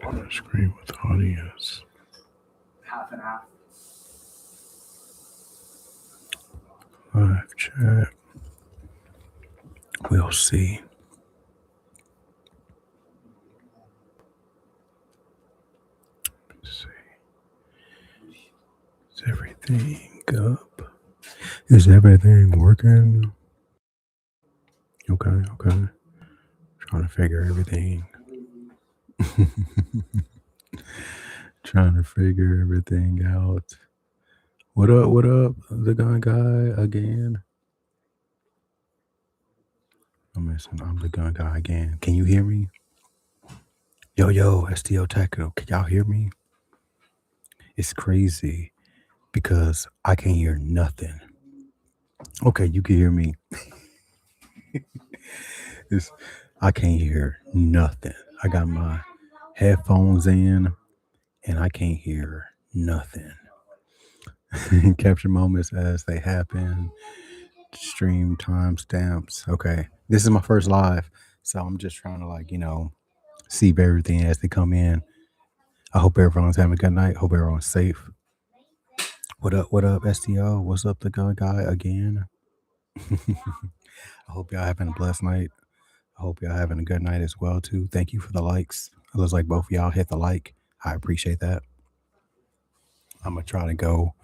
On the screen with audience. Half and half. Live chat. We'll see. Let's see. Is everything up? Is everything working? Okay, okay. Trying to figure everything. Trying to figure everything out. What up? What up? The gun guy again. I'm the gun guy again. Can you hear me? Yo, STO Taco. Can y'all hear me? It's crazy because I can't hear nothing. Okay, you can hear me. I can't hear nothing. I got my headphones in and I can't hear nothing. Capture moments as they happen. Stream timestamps. Okay, this is my first live, so I'm just trying to see everything as they come in. I hope everyone's having a good night. Hope everyone's safe. What up? What up, STO? What's up, the gun guy again? I hope y'all having a blessed night. I hope y'all having a good night as well too. Thank you for the likes. It looks like both of y'all hit the like. I appreciate that. I'm gonna try to go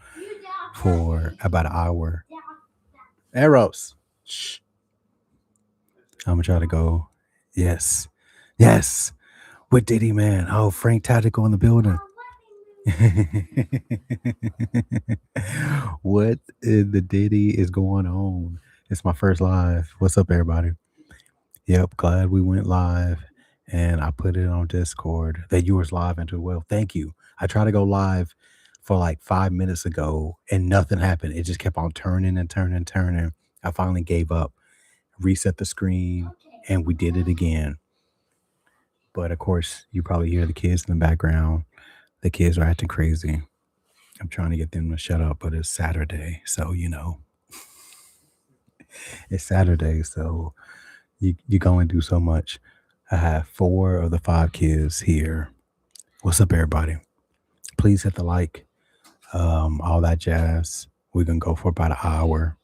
for about an hour. Arrows. Shh. I'm gonna try to go. Yes. Yes. What did he, man? Oh, Frank Tactical in the building. What in the Diddy is going on? It's my first live. What's up, everybody? Yep, glad we went live and I put it on Discord that you was live into. Well, thank you. I tried to go live for like 5 minutes ago and nothing happened. It just kept on turning and turning and turning. I finally gave up, reset the screen, and we did it again. But of course, you probably hear the kids in the background. The kids are acting crazy. I'm trying to get them to shut up, but it's Saturday. So, it's Saturday. So you go and do so much. I have 4 of the 5 kids here. What's up, everybody? Please hit the like, all that jazz. We're going to go for about an hour.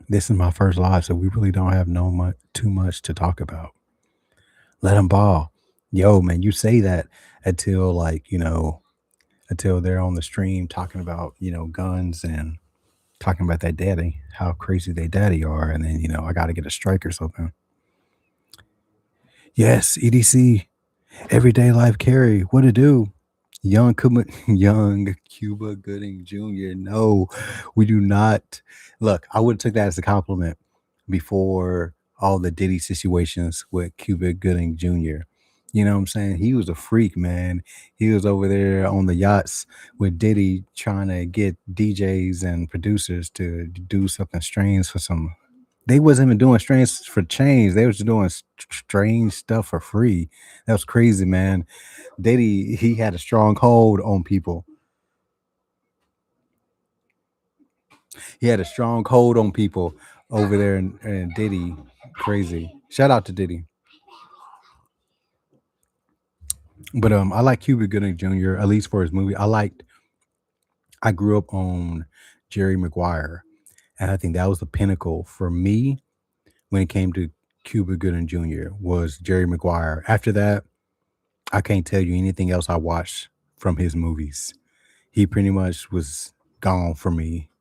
This is my first live, so we really don't have too much to talk about. Let them ball. Yo, man, you say that until until they're on the stream talking about, guns and talking about that daddy, how crazy they daddy are. And then, I got to get a strike or something. Yes, EDC, Everyday Life Carry. What to do? Young Cuba Gooding Jr. No, we do not. Look, I would have took that as a compliment before all the Diddy situations with Cuba Gooding Jr. You know what I'm saying? He was a freak, man. He was over there on the yachts with Diddy trying to get DJs and producers to do something strange for some. They wasn't even doing strange for change. They was just doing strange stuff for free. That was crazy, man. Diddy, he had a strong hold on people. He had a strong hold on people over there and Diddy, crazy. Shout out to Diddy. But I like Cuba Gooding Jr. at least for his movie. I grew up on Jerry Maguire, and I think that was the pinnacle for me when it came to Cuba Gooding Jr. was Jerry Maguire. After that, I can't tell you anything else I watched from his movies. He pretty much was gone for me.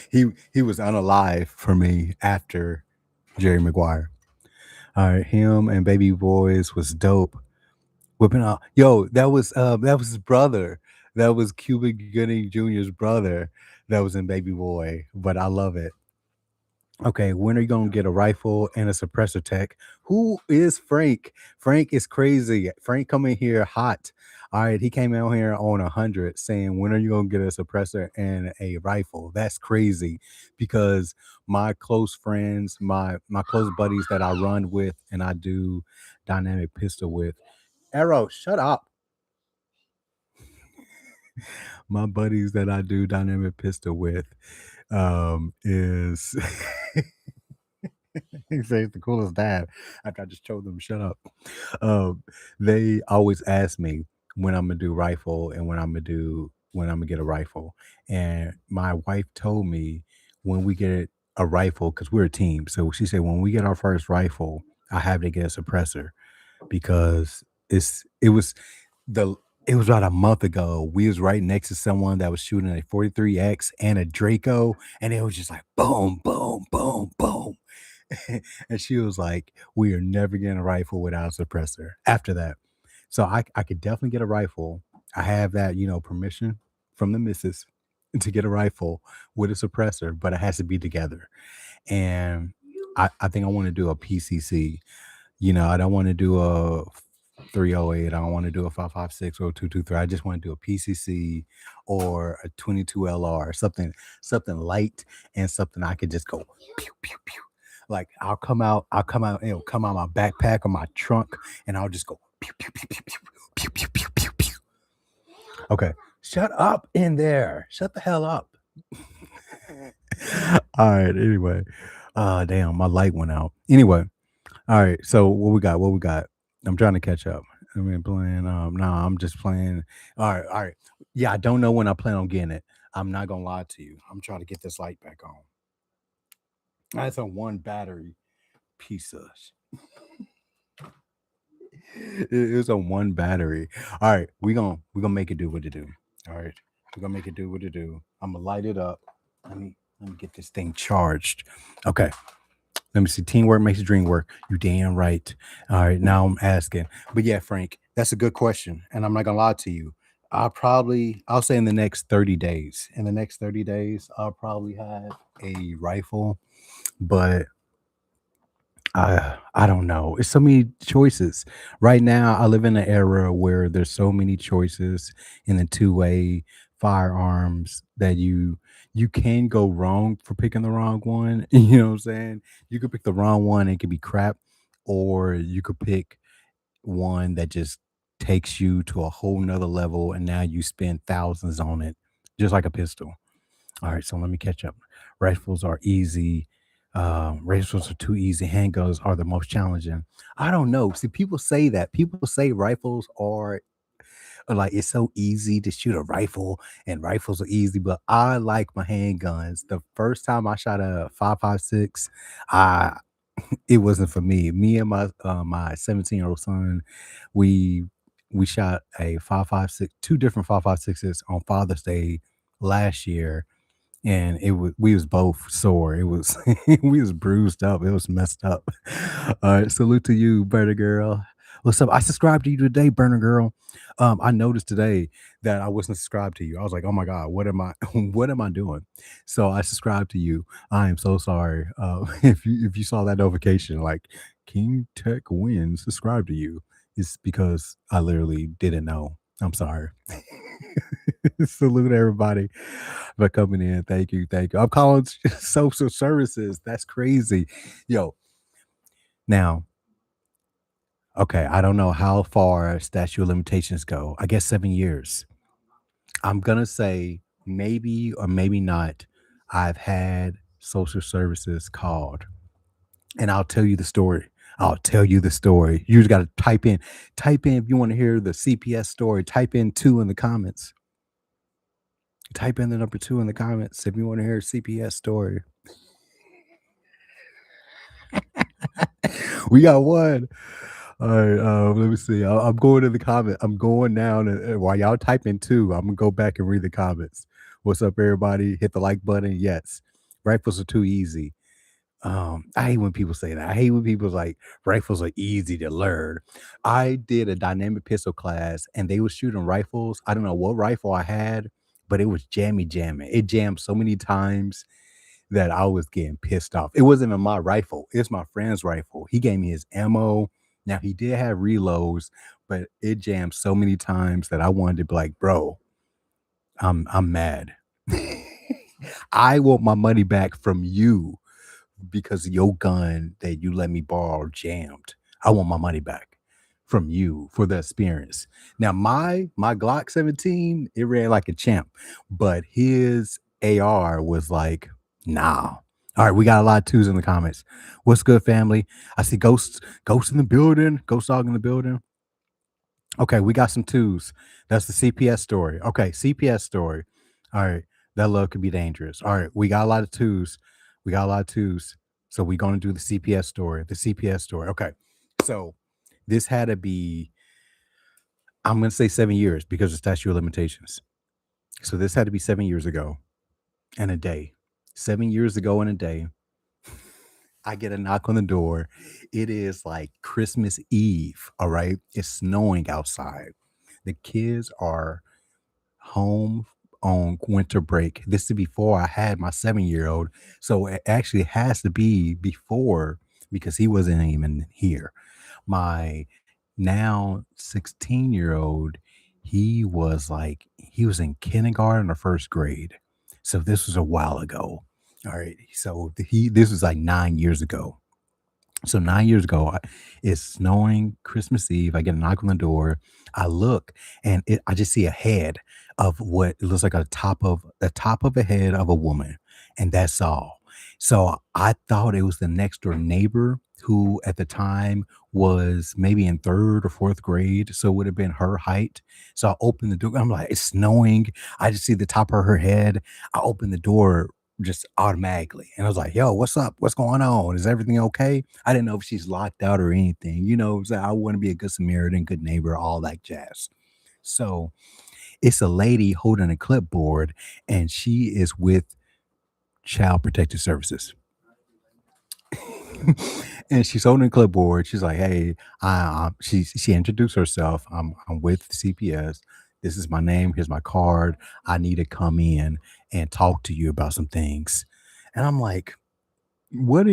he was unalive for me after Jerry Maguire. All right, him and Baby Boys was dope. Whipping out, yo, that was his brother. That was Cuba Gooding Jr.'s brother that was in Baby Boy. But I love it. Okay, when are you gonna get a rifle and a suppressor tech? Who is Frank? Frank is crazy. Frank coming here hot. All right, he came out here on 100 saying, when are you gonna get a suppressor and a rifle? That's crazy because my close friends, my close buddies that I run with and I do dynamic pistol with. Arrow, shut up. My buddies that I do dynamic pistol with is He said it's the coolest dad after I just told them to shut up. Um, they always ask me when I'm gonna do rifle and when I'm gonna get a rifle. And my wife told me when we get a rifle, because we're a team. So she said when we get our first rifle, I have to get a suppressor because it was the it was about a month ago. We was right next to someone that was shooting a 43X and a Draco, and it was just like boom, boom, boom, boom. And she was like, "We are never getting a rifle without a suppressor." After that, so I could definitely get a rifle. I have that permission from the missus to get a rifle with a suppressor, but it has to be together. And I think I want to do a PCC. I don't want to do a 308. I don't want to do a 556 or a 223. I just want to do a PCC or a 22 LR, something light and something I could just go pew pew pew. Like I'll come out, it'll come out my backpack or my trunk, and I'll just go pew pew pew pew pew pew pew pew pew pew. Okay, shut up in there. Shut the hell up. All right. Anyway, damn, my light went out. Anyway, all right. So what we got? What we got? I'm trying to catch up. I mean, playing. Nah, I'm just playing. All right. All right. Yeah, I don't know when I plan on getting it. I'm not gonna lie to you. I'm trying to get this light back on. That's a one battery piece of. It's a one battery. All right, we gonna make it do what it do. All right, we're gonna make it do what it do. I'm gonna light it up. Let me get this thing charged. Okay. Let me see. Teamwork makes the dream work. You damn right. All right, now I'm asking. But yeah, Frank, that's a good question. And I'm not gonna lie to you. I'll say in the next 30 days. In the next 30 days, I'll probably have a rifle. But I don't know. It's so many choices. Right now, I live in an era where there's so many choices in the two-way firearms that you can go wrong for picking the wrong one. You know what I'm saying? You could pick the wrong one, it could be crap, or you could pick one that just takes you to a whole nother level and now you spend thousands on it, just like a pistol. All right, so let me catch up. Rifles are easy. Rifles are too easy. Handguns are the most challenging. I don't know. See, people say that. People say rifles are like it's so easy to shoot a rifle, and rifles are easy. But I like my handguns. The first time I shot a 5.56, I it wasn't for me. Me and my 17-year-old son, we we shot a 5.56, two different 5.56s on Father's Day last year, and it was we was both sore. It was we was bruised up. It was messed up. All right, salute to you, Burner Girl. What's up? I subscribed to you today, Burner Girl. I noticed today that I wasn't subscribed to you. I was like, oh my god, what am I what am I doing? So I subscribed to you. I am so sorry. If you saw that notification, like King Tech wins, subscribe to you. It's because I literally didn't know. I'm sorry. Salute everybody for coming in. Thank you. Thank you. I'm calling social services. That's crazy. Yo, now, okay, I don't know how far statute of limitations go. I guess 7 years. I'm going to say maybe or maybe not. I've had social services called, and I'll tell you the story. I'll tell you the story. You just got to type in if you want to hear the CPS story, type in two in the comments. Type in the number two in the comments if you want to hear a CPS story. We got one. All right, let me see. I'm going to the comment. I'm going down, and while y'all type in two, I'm gonna go back and read the comments. What's up, everybody? Hit the like button. Yes, rifles are too easy. I hate when people say that. I hate when people's like rifles are easy to learn. I did a dynamic pistol class, and they were shooting rifles. I don't know what rifle I had, but it was jamming. It jammed so many times that I was getting pissed off. It wasn't even my rifle. It's my friend's rifle. He gave me his ammo. Now he did have reloads, but it jammed so many times that I wanted to be like, bro, I'm mad. I want my money back from you because your gun that you let me borrow jammed. I want my money back from you for the experience. Now my Glock 17, it ran like a champ, but his AR was like, nah. All right, we got a lot of twos in the comments. What's good, family? I see ghosts in the building, ghost dog in the building. Okay, we got some twos. That's the CPS story. Okay, CPS story. All right, that love could be dangerous. All right, we got a lot of twos. We got a lot of twos. So we're gonna do the CPS story. The CPS story. Okay, so this had to be. I'm gonna say 7 years because of statute of limitations. So this had to be 7 years ago and a day. 7 years ago and a day. I get a knock on the door. It is like Christmas Eve. All right. It's snowing outside. The kids are home on winter break. This is before I had my 7 year old. So it actually has to be before because he wasn't even here. My now 16-year-old, he was in kindergarten or first grade. So this was a while ago. All right. So this was like 9 years ago. So 9 years ago, it's snowing Christmas Eve. I get a knock on the door. I look and I just see a head of what it looks like the top of a head of a woman, and that's all. So I thought it was the next door neighbor who at the time was maybe in third or fourth grade. So it would have been her height. So I opened the door. I'm like, it's snowing. I just see the top of her head. I open the door just automatically. And I was like, yo, what's up? What's going on? Is everything okay? I didn't know if she's locked out or anything. So I want to be a good Samaritan, good neighbor, all that jazz. So it's a lady holding a clipboard and she is with Child Protective Services. And she's holding a clipboard. She's like, "Hey, she introduced herself. I'm with CPS. This is my name. Here's my card. I need to come in and talk to you about some things." And I'm like, "What?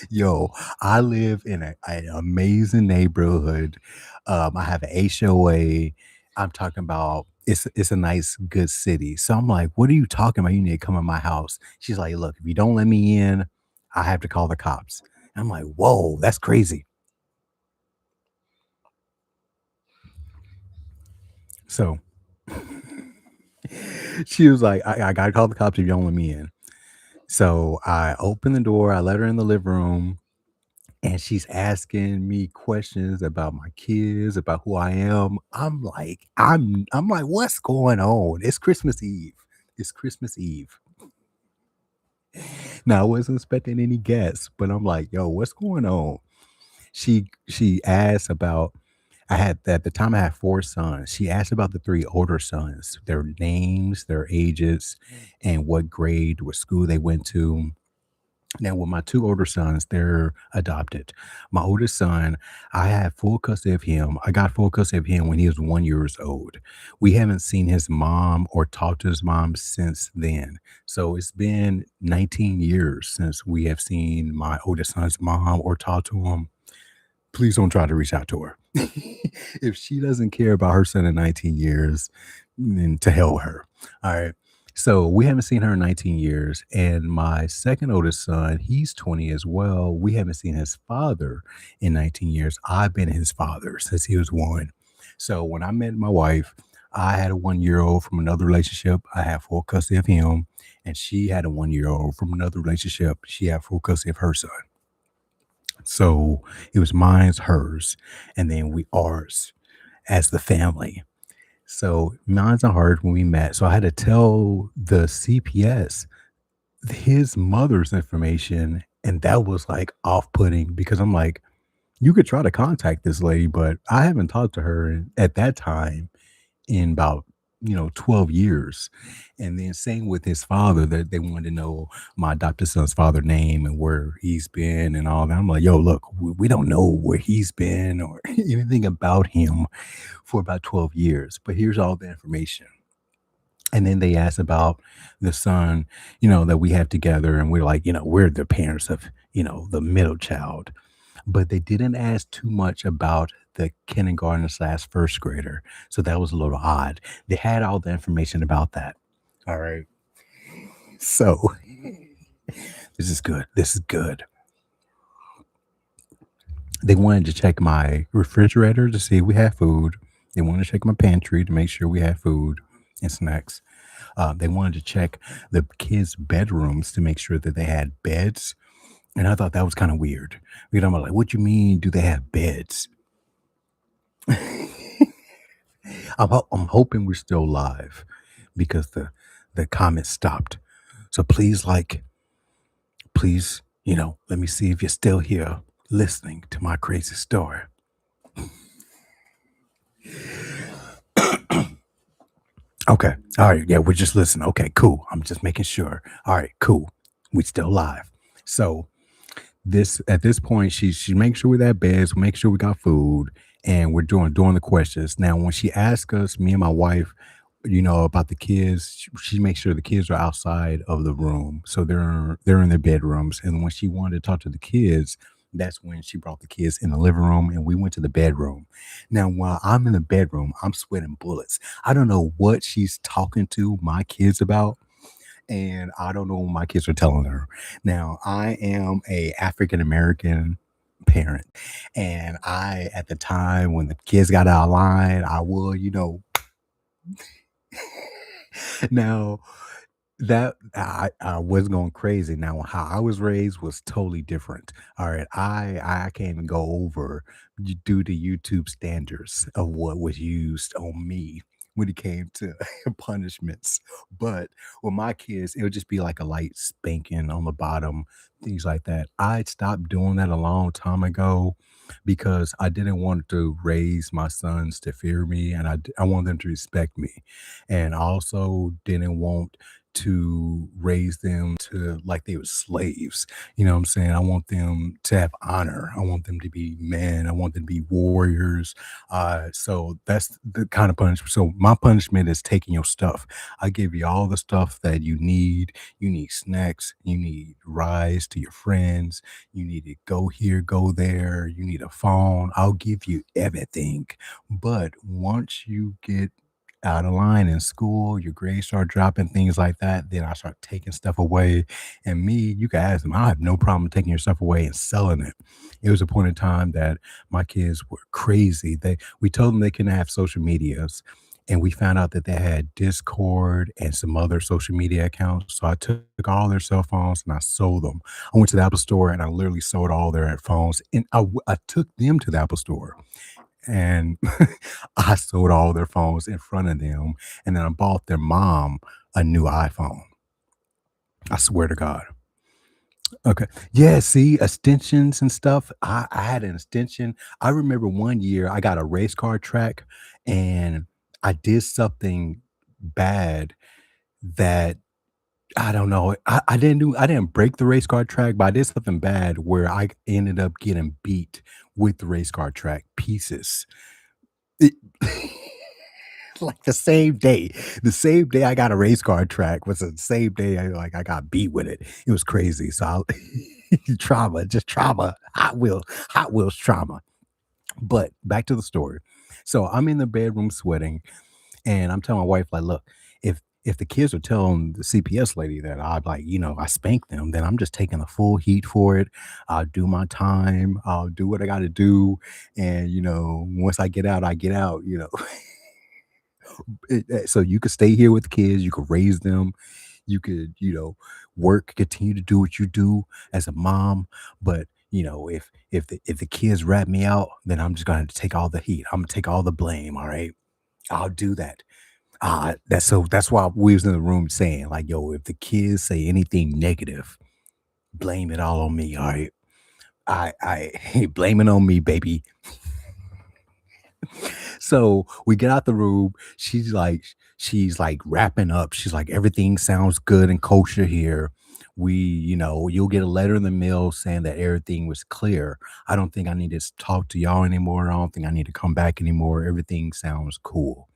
Yo, I live in an amazing neighborhood. I have an HOA. I'm talking about it's a nice, good city. So I'm like, what are you talking about? You need to come in my house. She's like, look, if you don't let me in, I have to call the cops. I'm like, whoa, that's crazy. So she was like, I gotta call the cops if you don't let me in. So I opened the door, I let her in the living room. And she's asking me questions about my kids, about who I am. I'm like, what's going on? It's Christmas Eve. It's Christmas Eve. Now I wasn't expecting any guests, but I'm like, yo, what's going on? She asked about I had at the time I had four sons. She asked about the three older sons, their names, their ages, and what grade, what school they went to. Now, with my two older sons, they're adopted. My oldest son, I had full custody of him. I got full custody of him when he was 1 years old. We haven't seen his mom or talked to his mom since then. So it's been 19 years since we have seen my oldest son's mom or talked to him. Please don't try to reach out to her. If she doesn't care about her son in 19 years, then to hell with her. All right. So we haven't seen her in 19 years. And my second oldest son, he's 20 as well. We haven't seen his father in 19 years. I've been his father since he was one. So when I met my wife, I had a 1 year old from another relationship. I had full custody of him. And she had a 1 year old from another relationship. She had full custody of her son. So it was mine's, hers, and then we ours as the family. So mine's and hers when we met. So I had to tell the CPS his mother's information, and that was like off-putting because I'm like, you could try to contact this lady, but I haven't talked to her at that time in about 12 years. And then same with his father, that they wanted to know my adopted son's father name and where he's been and all that. I'm like, yo, look, we don't know where he's been or anything about him for about 12 years, but here's all the information. And then they asked about the son, that we have together, and we're like, we're the parents of the middle child, but they didn't ask too much about the kindergarten slash first grader. So that was a little odd. They had all the information about that. All right. So this is good. This is good. They wanted to check my refrigerator to see if we had food. They wanted to check my pantry to make sure we had food and snacks. They wanted to check the kids' bedrooms to make sure that they had beds, and I thought that was kind of weird. You know, I'm like, what you mean? Do they have beds? I'm hoping we're still live because the comment stopped. So please, please, let me see if you're still here listening to my crazy story. Okay. All right. Yeah, we're just listening. Okay, cool. I'm just making sure. All right, cool. We still live. So this at this point, she makes sure we're at beds, make sure we got food, and we're doing the questions. Now, when she asks us, me and my wife, about the kids, she makes sure the kids are outside of the room, so they're in their bedrooms. And when she wanted to talk to the kids, that's when she brought the kids in the living room, and we went to the bedroom. Now, while I'm in the bedroom, I'm sweating bullets. I don't know what she's talking to my kids about, and I don't know what my kids are telling her. Now, I am a African American parent, and I at the time when the kids got out of line, I would, now that I was going crazy. Now, how I was raised was totally different. All right, I can't even go over due to YouTube standards of what was used on me when it came to punishments. But with my kids, it would just be like a light spanking on the bottom, things like that. I stopped doing that a long time ago because I didn't want to raise my sons to fear me, and I want them to respect me, and I also didn't want to raise them to like they were slaves. You know what I'm saying? I want them to have honor. I want them to be men. I want them to be warriors. So that's the kind of punishment. So my punishment is taking your stuff. I give you all the stuff that you need. You need snacks. You need rides to your friends. You need to go here, go there. You need a phone. I'll give you everything. But once you get out of line in school, your grades start dropping, things like that, then I start taking stuff away. And me, you can ask them, I have no problem taking your stuff away and selling it. It was a point in time that my kids were crazy. We told them they couldn't have social medias. And we found out that they had Discord and some other social media accounts. So I took all their cell phones and I sold them. I went to the Apple store and I literally sold all their phones. And I took them to the Apple store and I sold all their phones in front of them, and then I bought their mom a new iPhone. I swear to God. Okay. Yeah, see, extensions and stuff. I had an extension. I remember one year I got a race car track and I did something bad that I don't know. I didn't break the race car track, but I did something bad where I ended up getting beat with the race car track pieces. It like the same day I got a race car track was the same day I got beat with it. It was crazy. So trauma, just trauma, Hot Wheels trauma. But back to the story. So I'm in the bedroom sweating, and I'm telling my wife, like, look, if the kids are telling the CPS lady that I spank them, then I'm just taking the full heat for it. I'll do my time. I'll do what I got to do, and once I get out, I get out. So you could stay here with the kids, you could raise them, you could, work, continue to do what you do as a mom. But if the kids rat me out, then I'm just gonna take all the heat. I'm gonna take all the blame. All right, I'll do that. That's why we was in the room saying like, yo, if the kids say anything negative, blame it all on me. All right, I blame it on me, baby. So we get out the room. She's like wrapping up. She's like, everything sounds good and kosher here. You'll get a letter in the mail saying that everything was clear. I don't think I need to talk to y'all anymore. I don't think I need to come back anymore. Everything sounds cool.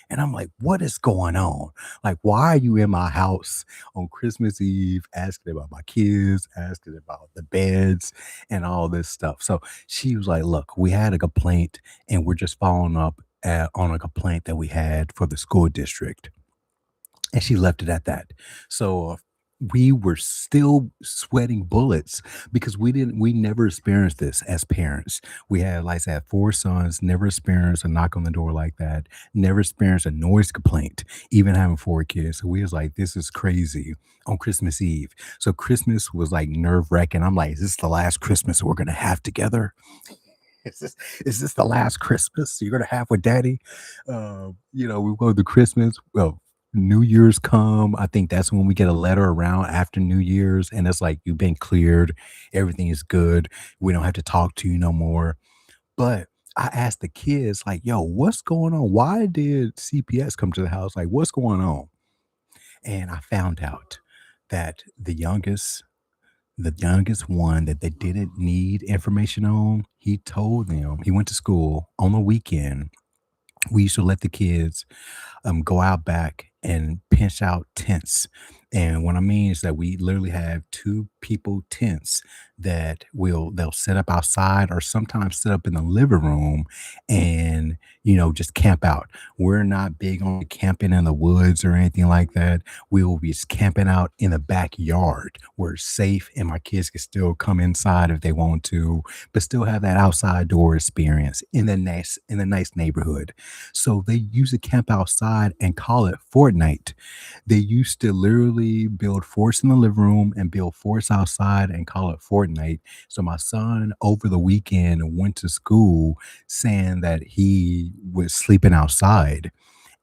And I'm like, what is going on? Like, why are you in my house on Christmas Eve asking about my kids, asking about the beds and all this stuff? So she was like, look, we had a complaint and we're just following up on a complaint that we had for the school district. And she left it at that. So we were still sweating bullets because we never experienced this as parents. We had, like I said, 4 sons, never experienced a knock on the door like that, never experienced a noise complaint, even having 4 kids. So we was like, "This is crazy," on Christmas Eve. So Christmas was, like, nerve-wracking. I'm like, "Is this the last Christmas we're gonna have together? Is this is this the last Christmas you're gonna have with daddy?" We go to Christmas. Well, New Year's come. I think that's when we get a letter around after New Year's, and it's like you've been cleared, everything is good. We don't have to talk to you no more. But I asked the kids, like, "Yo, what's going on? Why did CPS come to the house? Like, what's going on?" And I found out that the youngest one that they didn't need information on, he told them he went to school on the weekend. We used to let the kids go out back and pinch out tents. And what I mean is that we literally have two people tents that they'll set up outside or sometimes set up in the living room and just camp out. We're not big on camping in the woods or anything like that. We will be just camping out in the backyard where it's safe and my kids can still come inside if they want to, but still have that outside door experience in the nice neighborhood. So they used to camp outside and call it Fortnite. They used to literally build forts in the living room and build forts outside and call it Fortnite. So my son over the weekend went to school saying that he was sleeping outside.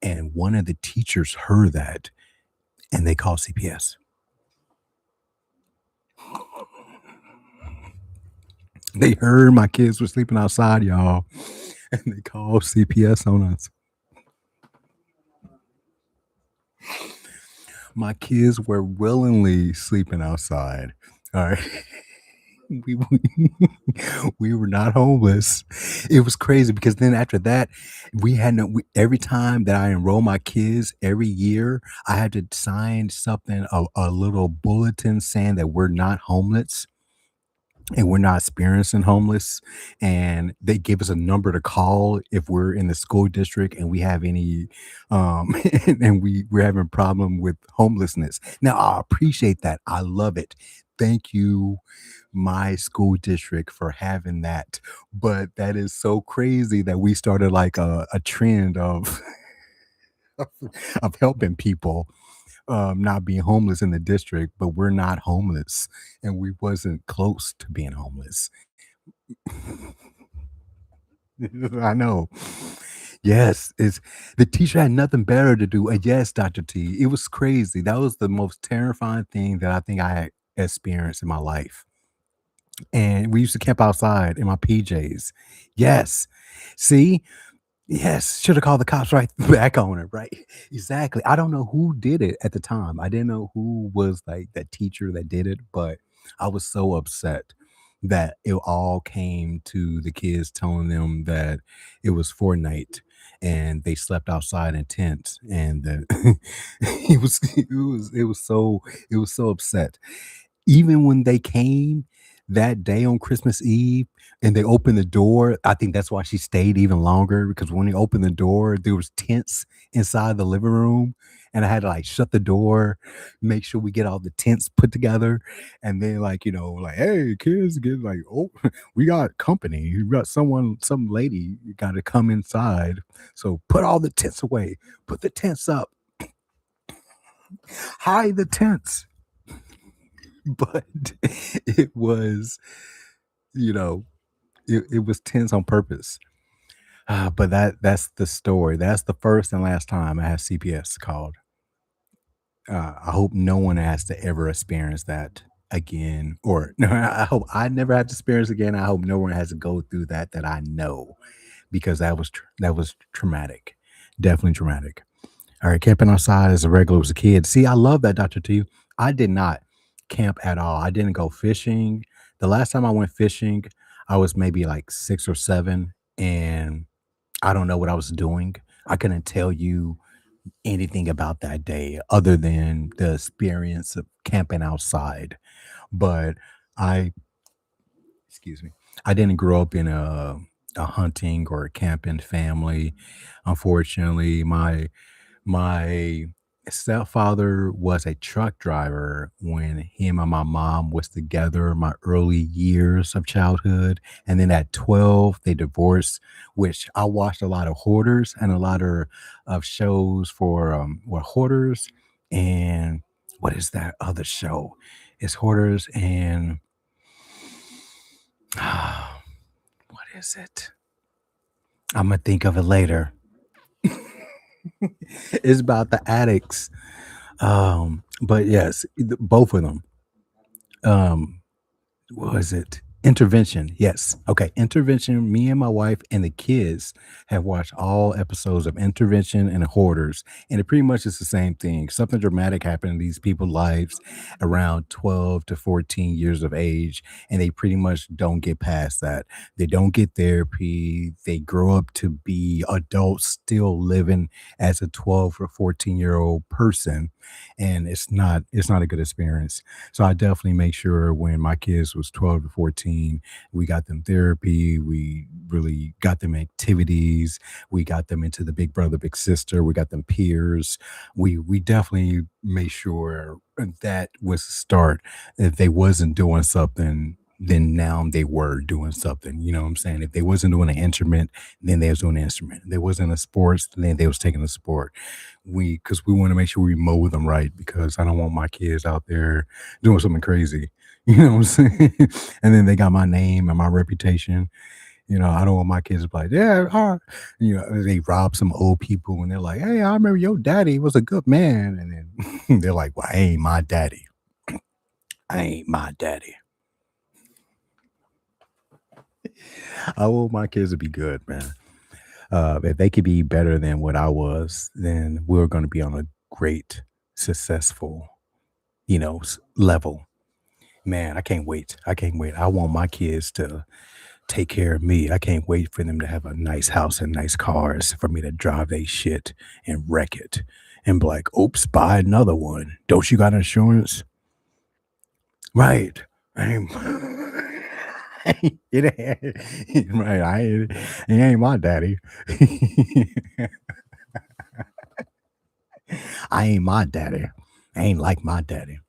And one of the teachers heard that and they called CPS. They heard my kids were sleeping outside, y'all, and they called CPS on us. My kids were willingly sleeping outside. All right. We we were not homeless. It was crazy because then after that, every time that I enroll my kids every year, I had to sign something, a little bulletin saying that we're not homeless and we're not experiencing homeless. And they give us a number to call if we're in the school district and we have any and we're having a problem with homelessness. Now I appreciate that. I love it. Thank you, my school district, for having that. But that is so crazy that we started like a trend of of helping people not being homeless in the district, but we're not homeless and we wasn't close to being homeless. I know. Yes, it's the teacher had nothing better to do. Yes, Dr. T. It was crazy. That was the most terrifying thing that I think I had experienced in my life. And we used to camp outside in my PJs. Yes. See, yes, should have called the cops right back on it, right? Exactly. I don't know who did it at the time. I didn't know who was like that teacher that did it, but I was so upset that it all came to the kids telling them that it was Fortnite and they slept outside in tents and that it was so upset. Even when they came that day on Christmas Eve and they opened the door, I think that's why she stayed even longer because when they opened the door, there was tents inside the living room, and I had to, like, shut the door, make sure we get all the tents put together, and then, like, like, "Hey, kids, get like, oh, we got company. We got some lady gotta come inside, so put all the tents away. Put the tents up. Hide the tents." But it was, you know, it was tense on purpose. But that's the story. That's the first and last time I had CPS called. I hope no one has to ever experience that again, or no, I hope I never have to experience again. I hope no one has to go through that I know, because that was traumatic, definitely traumatic. All right, camping outside as a regular as a kid. See, I love that, Dr. T. I did not camp at all. I didn't go fishing. The last time I went fishing, I was maybe like 6 or 7, and I don't know what I was doing. I couldn't tell you anything about that day other than the experience of camping outside. But I, excuse me, I didn't grow up in a hunting or a camping family. Unfortunately, my stepfather was a truck driver when him and my mom was together in my early years of childhood. And then at 12, they divorced, which I watched a lot of Hoarders and a lot of shows for Hoarders and what is that other show? It's Hoarders and what is it? I'm gonna think of it later. It's about the addicts. But yes, both of them. Um, what was it? Intervention. Yes. Okay. Intervention. Me and my wife and the kids have watched all episodes of Intervention and Hoarders. And it pretty much is the same thing. Something dramatic happened in these people's lives around 12 to 14 years of age. And they pretty much don't get past that. They don't get therapy. They grow up to be adults still living as a 12 or 14-year-old person. And it's not a good experience. So I definitely make sure when my kids was 12 to 14, we got them therapy, we really got them activities, we got them into the big brother, big sister, we got them peers. We definitely made sure that was the start. If they wasn't doing something, then now they were doing something. You know what I'm saying? If they wasn't doing an instrument, then they was doing an instrument. If they wasn't a sports, then they was taking a sport. Because we want to make sure we mold them right because I don't want my kids out there doing something crazy. You know what I'm saying? And then they got my name and my reputation. I don't want my kids to be like, yeah, they rob some old people and they're like, hey, I remember your daddy was a good man. And then they're like, well, I ain't my daddy. I ain't my daddy. I want my kids to be good, man. If they could be better than what I was, then we're going to be on a great, successful, level. Man, I can't wait. I can't wait. I want my kids to take care of me. I can't wait for them to have a nice house and nice cars for me to drive they shit and wreck it and be like, oops, buy another one. Don't you got insurance? Right. I'm it ain't, right. It ain't my daddy. I ain't my daddy. I ain't like my daddy.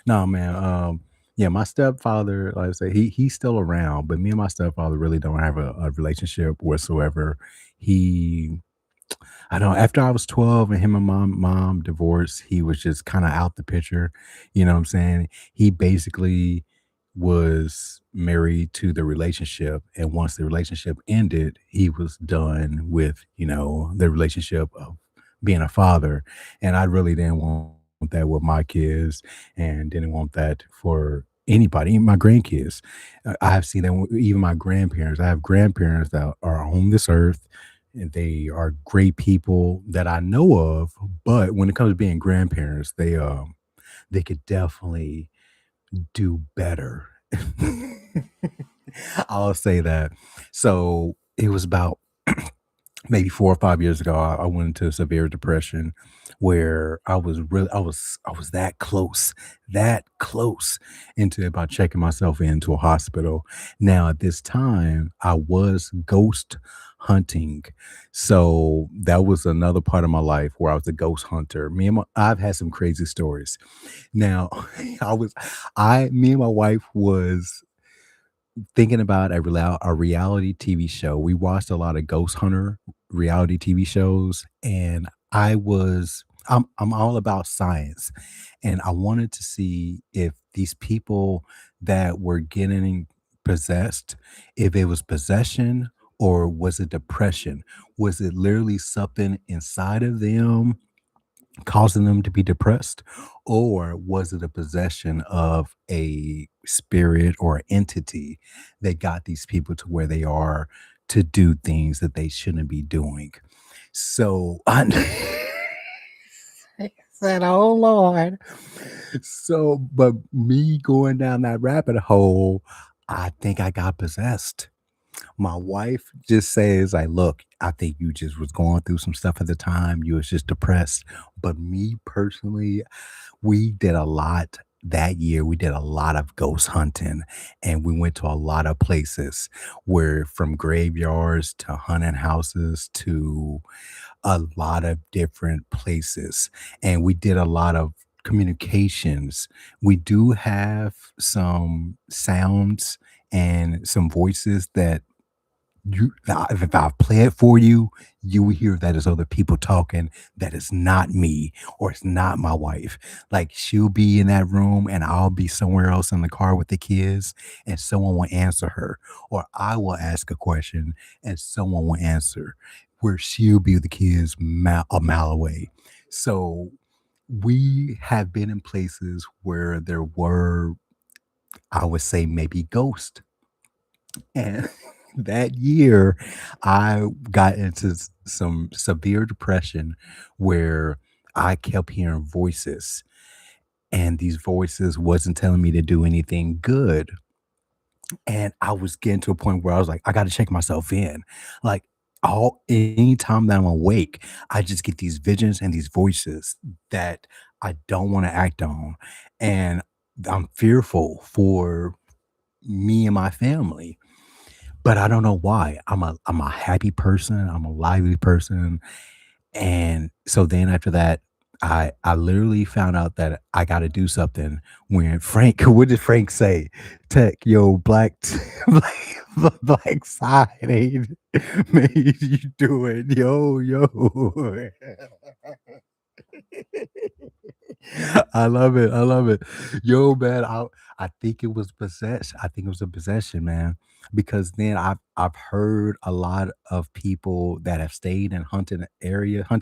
No, man. Yeah, my stepfather, like I say, he's still around, but me and my stepfather really don't have a relationship whatsoever. He I know after I was 12 and him and mom divorced, he was just kind of out the picture. You know what I'm saying? He basically was married to the relationship. And once the relationship ended, he was done with, the relationship of being a father. And I really didn't want that with my kids and didn't want that for anybody, even my grandkids. I've seen that even my grandparents. I have grandparents that are on this earth and they are great people that I know of. But when it comes to being grandparents, they could definitely do better. I'll say that. So it was about maybe 4 or 5 years ago, I went into severe depression where I was that close into about checking myself into a hospital. Now, at this time, I was ghost hunting. So that was another part of my life where I was a ghost hunter. I've had some crazy stories. Now, I was me and my wife was thinking about a reality TV show. We watched a lot of ghost hunter reality TV shows, and I'm all about science, and I wanted to see if these people that were getting possessed, if it was possession or was it depression? Was it literally something inside of them causing them to be depressed? Or was it a possession of a spirit or entity that got these people to where they are to do things that they shouldn't be doing? So I said, oh Lord. But me going down that rabbit hole, I think I got possessed. My wife just says, like, look, I think you just was going through some stuff at the time. You was just depressed. But me personally, we did a lot. that year we did a lot of ghost hunting, and we went to a lot of places where from graveyards to haunted houses to a lot of different places, and we did a lot of communications. We do have some sounds and some voices that if I play it for you, you will hear that as other people talking. That is not me, or it's not my wife. Like she'll be in that room, and I'll be somewhere else in the car with the kids, and someone will answer her, or I will ask a question, and someone will answer. Where she'll be with the kids a mile away. So we have been in places where there were, I would say, maybe ghosts, and that year, I got into some severe depression where I kept hearing voices, and these voices wasn't telling me to do anything good. And I was getting to a point where I was like, I got to check myself in. Like, all anytime that I'm awake, I just get these visions and these voices that I don't want to act on. And I'm fearful for me and my family, but I don't know why. I'm a happy person, I'm a lively person, and so then after that, I literally found out that I gotta do something when Frank what did Frank say? Tech, yo, black black side ain't made you do it. Yo, yo. I love it. I love it. Yo, man, I think it was possession. I think it was a possession, man. Because then I've heard a lot of people that have stayed in haunted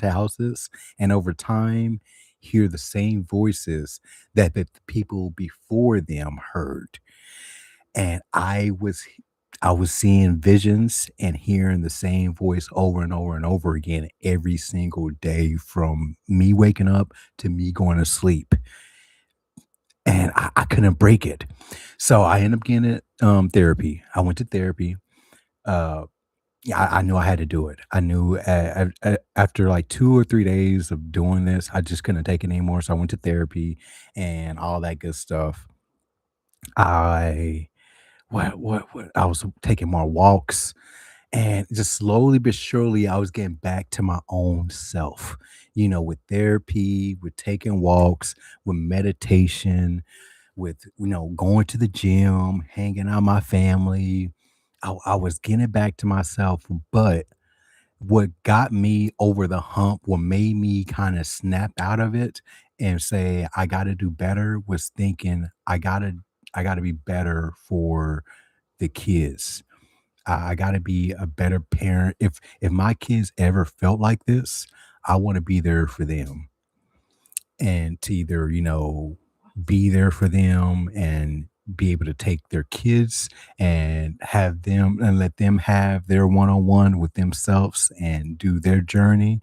houses, and over time hear the same voices that the people before them heard. And I was seeing visions and hearing the same voice over and over and over again every single day from me waking up to me going to sleep, and I couldn't break it. So I ended up getting therapy. I went to therapy. Uh, yeah, I knew I had to do it. I knew after like 2 or 3 days of doing this, I just couldn't take it anymore. So I went to therapy and all that good stuff. I what I was taking more walks, and just slowly but surely I was getting back to my own self. With therapy, with taking walks, with meditation, with going to the gym, hanging out with my family. I was getting back to myself, but what got me over the hump, what made me kind of snap out of it and say I got to do better, was thinking I got to be better for the kids. I got to be a better parent. If my kids ever felt like this, I want to be there for them, and to either be there for them and be able to take their kids and have them and let them have their one-on-one with themselves and do their journey,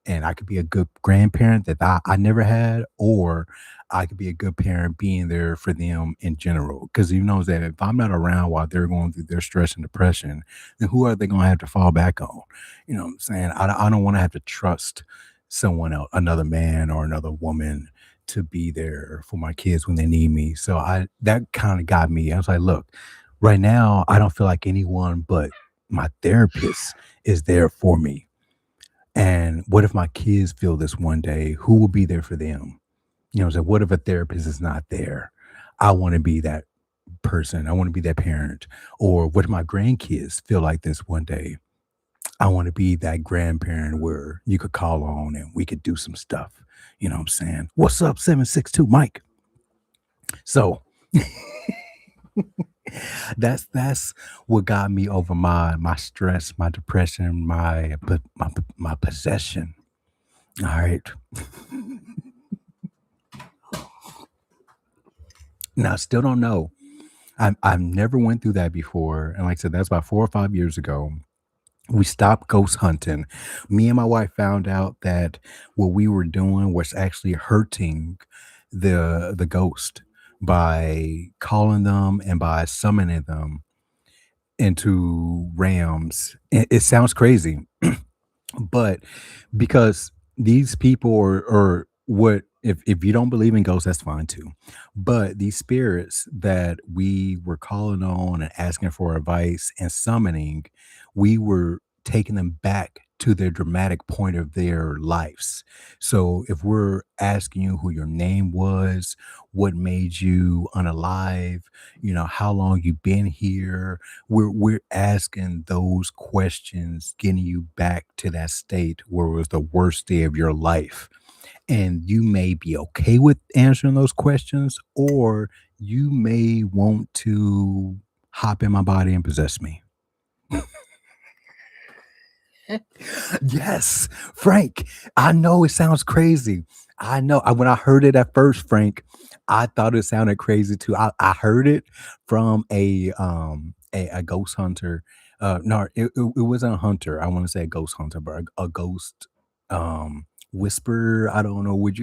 and I could be a good grandparent that I never had, or I could be a good parent being there for them in general. Because you know that if I'm not around while they're going through their stress and depression, then who are they going to have to fall back on? You know what I'm saying? I don't want to have to trust someone else, another man or another woman, to be there for my kids when they need me. So I that kind of got me. I was like, look, right now I don't feel like anyone but my therapist is there for me, and what if my kids feel this one day? Who will be there for them? So what if a therapist is not there? I want to be that person. I want to be that parent. Or what if my grandkids feel like this one day? I want to be that grandparent where you could call on and we could do some stuff. You know what I'm saying? What's up, 762 Mike? So that's what got me over my stress, my depression, my possession. All right. Now, I still don't know. I've never went through that before, and like I said, that's about 4 or 5 years ago. We stopped ghost hunting. Me and my wife found out that what we were doing was actually hurting the ghost by calling them and by summoning them into rams. It sounds crazy, but because these people or what if you don't believe in ghosts, that's fine too. But these spirits that we were calling on and asking for advice and summoning, we were taking them back to their dramatic point of their lives. So if we're asking you who your name was, what made you unalive, how long you've been here, we're asking those questions, getting you back to that state where it was the worst day of your life. And you may be okay with answering those questions, or you may want to hop in my body and possess me. Yes, Frank. I know it sounds crazy. I know. When I heard it at first, Frank, I thought it sounded crazy too. I heard it from a ghost hunter. No, it wasn't a hunter. I want to say a ghost hunter, but a ghost whisperer. I don't know. Would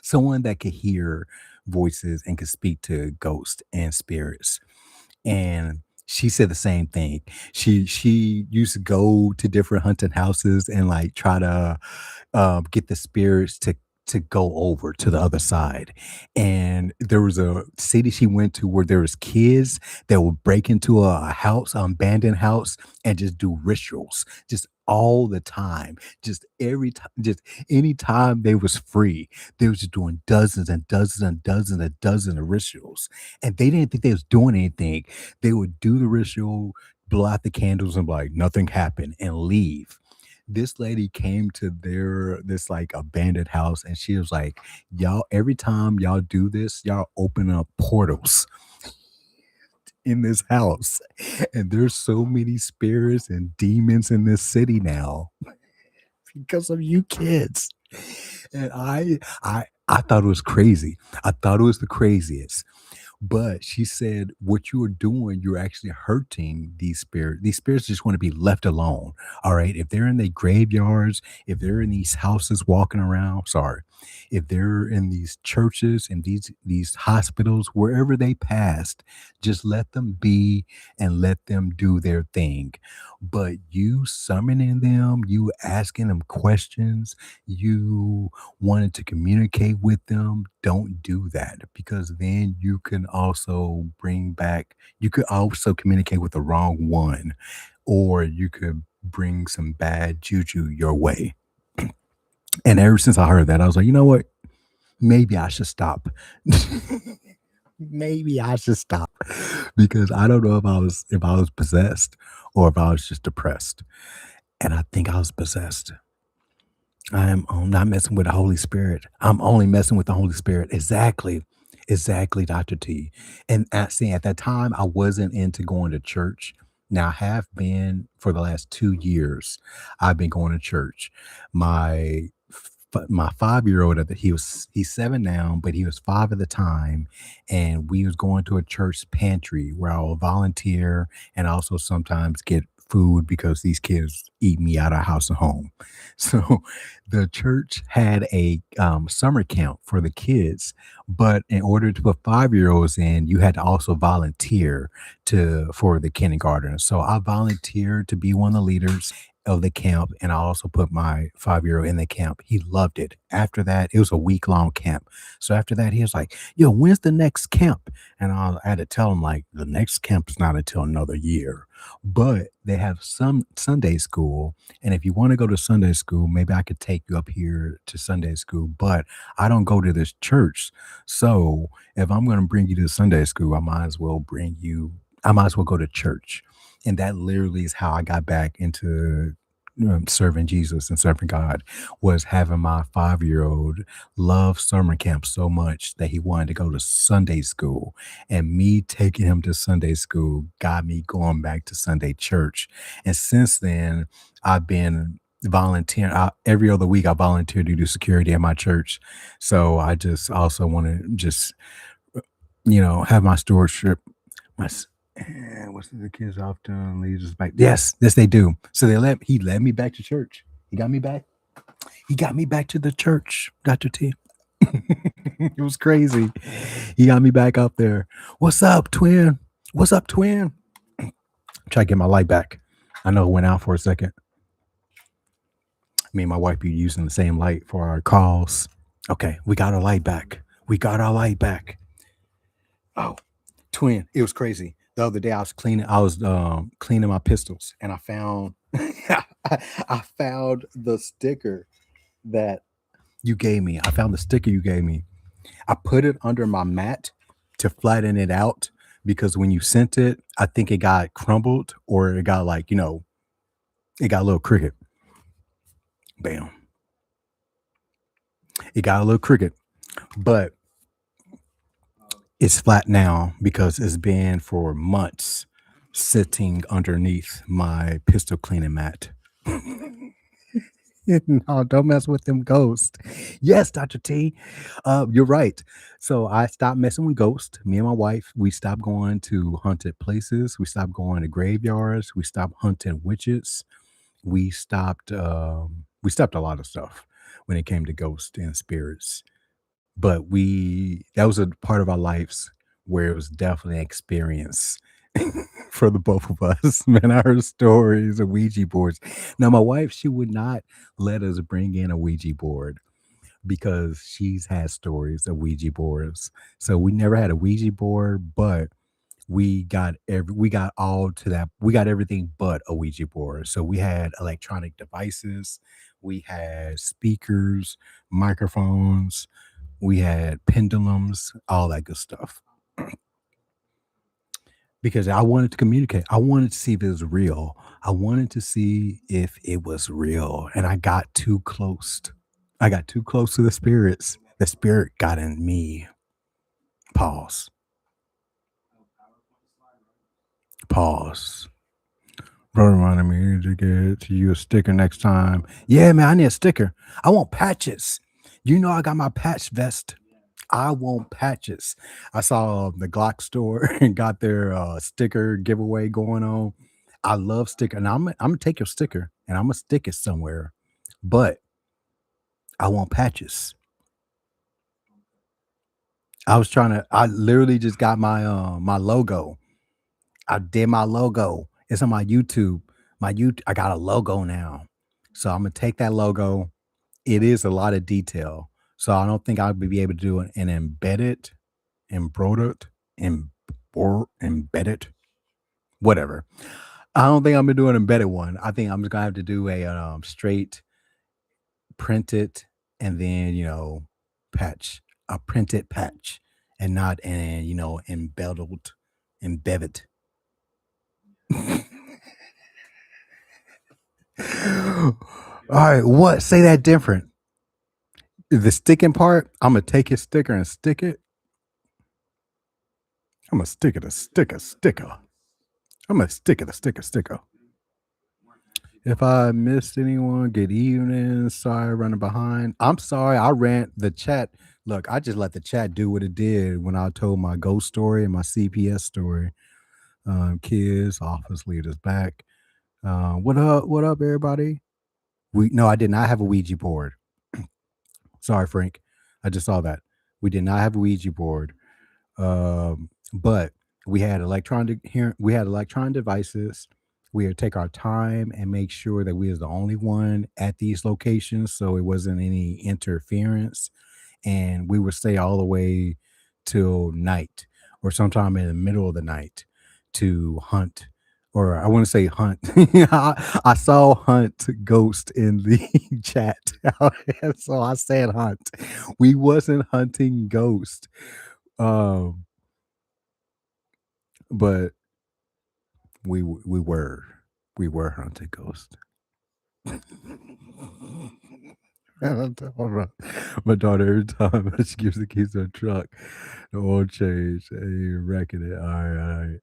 someone that could hear voices and could speak to ghosts and spirits? And she said the same thing. She used to go to different haunted houses and like try to get the spirits to go over to the other side. And there was a city she went to where there was kids that would break into a house, an abandoned house, and just do rituals, just all the time, just every time, just anytime they was free, they was just doing dozens and dozens and dozens and dozens of rituals, and they didn't think they was doing anything. They would do the ritual, blow out the candles, and be like nothing happened, and leave. This lady came to this like abandoned house, and she was like, y'all, every time y'all do this, y'all open up portals in this house, and there's so many spirits and demons in this city now because of you kids. And I thought it was crazy. I thought it was the craziest. But she said, what you are doing, you're actually hurting these spirits. These spirits just want to be left alone. All right. If they're in the graveyards, if they're in these houses walking around, sorry, if they're in these churches and these hospitals, wherever they passed, just let them be and let them do their thing. But you summoning them, you asking them questions, you wanted to communicate with them, don't do that, because then you can also you could also communicate with the wrong one, or you could bring some bad juju your way. And ever since I heard that, I was like, you know what? Maybe I should stop. Maybe I should stop because I don't know if I was possessed or if I was just depressed. And I think I was possessed. I'm not messing with the Holy Spirit. I'm only messing with the Holy Spirit. Exactly. Exactly, Dr. T. And at that time, I wasn't into going to church. Now, I have been for the last 2 years. I've been going to church. My my 5 year old, he's 7 now, but he was 5 at the time, and we was going to a church pantry where I will volunteer and also sometimes get food because these kids eat me out of house and home. So the church had a summer camp for the kids, but in order to put 5 year olds in, you had to also volunteer to for the kindergarten. So I volunteered to be one of the leaders of the camp, and I also put my 5 year old in the camp. He loved it. After that, it was a week-long camp. So after that, he was like, yo, when's the next camp? And I had to tell him, like, the next camp is not until another year. But they have some Sunday school. And if you want to go to Sunday school, maybe I could take you up here to Sunday school. But I don't go to this church. So if I'm going to bring you to Sunday school, I might as well go to church. And that literally is how I got back into serving Jesus and serving God, was having my 5 year old love summer camp so much that he wanted to go to Sunday school. And me taking him to Sunday school got me going back to Sunday church. And since then, I've been volunteering. Every other week, I volunteer to do security at my church. So I just also want to just, have my stewardship, my what's the kids often leads us back. Yes, they do. So he led me back to church. He got me back. He got me back to the church, Dr. T. It was crazy. He got me back up there. What's up, twin? What's up, twin? Try to get my light back. I know it went out for a second. Me and my wife be using the same light for our calls. Okay, we got our light back. We got our light back. Oh, twin, it was crazy. The other day I was cleaning my pistols and I found I found the sticker that you gave me. I found the sticker you gave me. I put it under my mat to flatten it out because when you sent it, I think it got crumbled or it got like, it got a little cricket. Bam. It got a little cricket. But it's flat now because it's been for months sitting underneath my pistol cleaning mat. No, don't mess with them ghosts. Yes, Dr. T. You're right. So I stopped messing with ghosts. Me and my wife, we stopped going to haunted places. We stopped going to graveyards. We stopped hunting witches. We stopped a lot of stuff when it came to ghosts and spirits. But that was a part of our lives where it was definitely an experience for the both of us. Man, I heard stories of Ouija boards. Now, my wife, she would not let us bring in a Ouija board because she's had stories of Ouija boards. So we never had a Ouija board, but we got all to that. We got everything but a Ouija board. So we had electronic devices, we had speakers, microphones, we had pendulums, all that good stuff. Because I wanted to communicate. I wanted to see if it was real. I wanted to see if it was real. And I got too close. I got too close to the spirits. The spirit got in me. Pause. Pause. Bro reminded me to get you a sticker next time. Yeah, man, I need a sticker. I want patches. You know I got my patch vest. I want patches. I saw the Glock store and got their sticker giveaway going on. I love sticker, and I'm gonna take your sticker and I'm gonna stick it somewhere. But I want patches. I was trying to. I literally just got my logo. I did my logo. It's on my YouTube. I got a logo now, so I'm gonna take that logo. It is a lot of detail, so I don't think I'll be able to do an embedded, embroidered, em- or embedded, whatever. I don't think I'm gonna do an embedded one. I think I'm just gonna have to do a straight printed and then patch a printed patch and not an embedded. All right, what? Say that different. The sticking part, I'm gonna take his sticker and stick it. I'm gonna stick it a sticker. I'm gonna stick it a sticker. If I missed anyone, good evening. Sorry, running behind. I'm sorry, I ran the chat. Look, I just let the chat do what it did when I told my ghost story and my CPS story. Kids, office leaders back. What up? What up, everybody? No, I did not have a Ouija board. Sorry, Frank. I just saw that. We did not have a Ouija board. But we had electronic devices. We would take our time and make sure that we was the only one at these locations, so it wasn't any interference. And we would stay all the way till night or sometime in the middle of the night to hunt. Or I want to say hunt. I saw hunt ghost in the chat. So I said hunt. We wasn't hunting ghost. Um, but we were hunting ghosts. My daughter every time she gives the keys to her truck, the oil change, and you wrecking it. All right.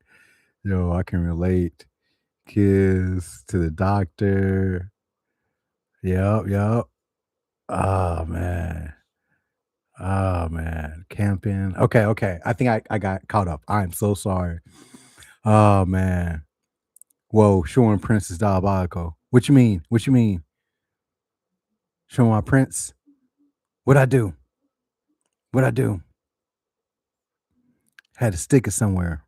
Yo, I can relate. Kids to the doctor. Yep, yep. Oh man. Oh man. Camping. Okay, okay. I think I got caught up. I'm so sorry. Oh man. Whoa, showing Prince is diabolical. What you mean? What you mean? Showing my Prince? What I do? What I do? Had to stick it somewhere.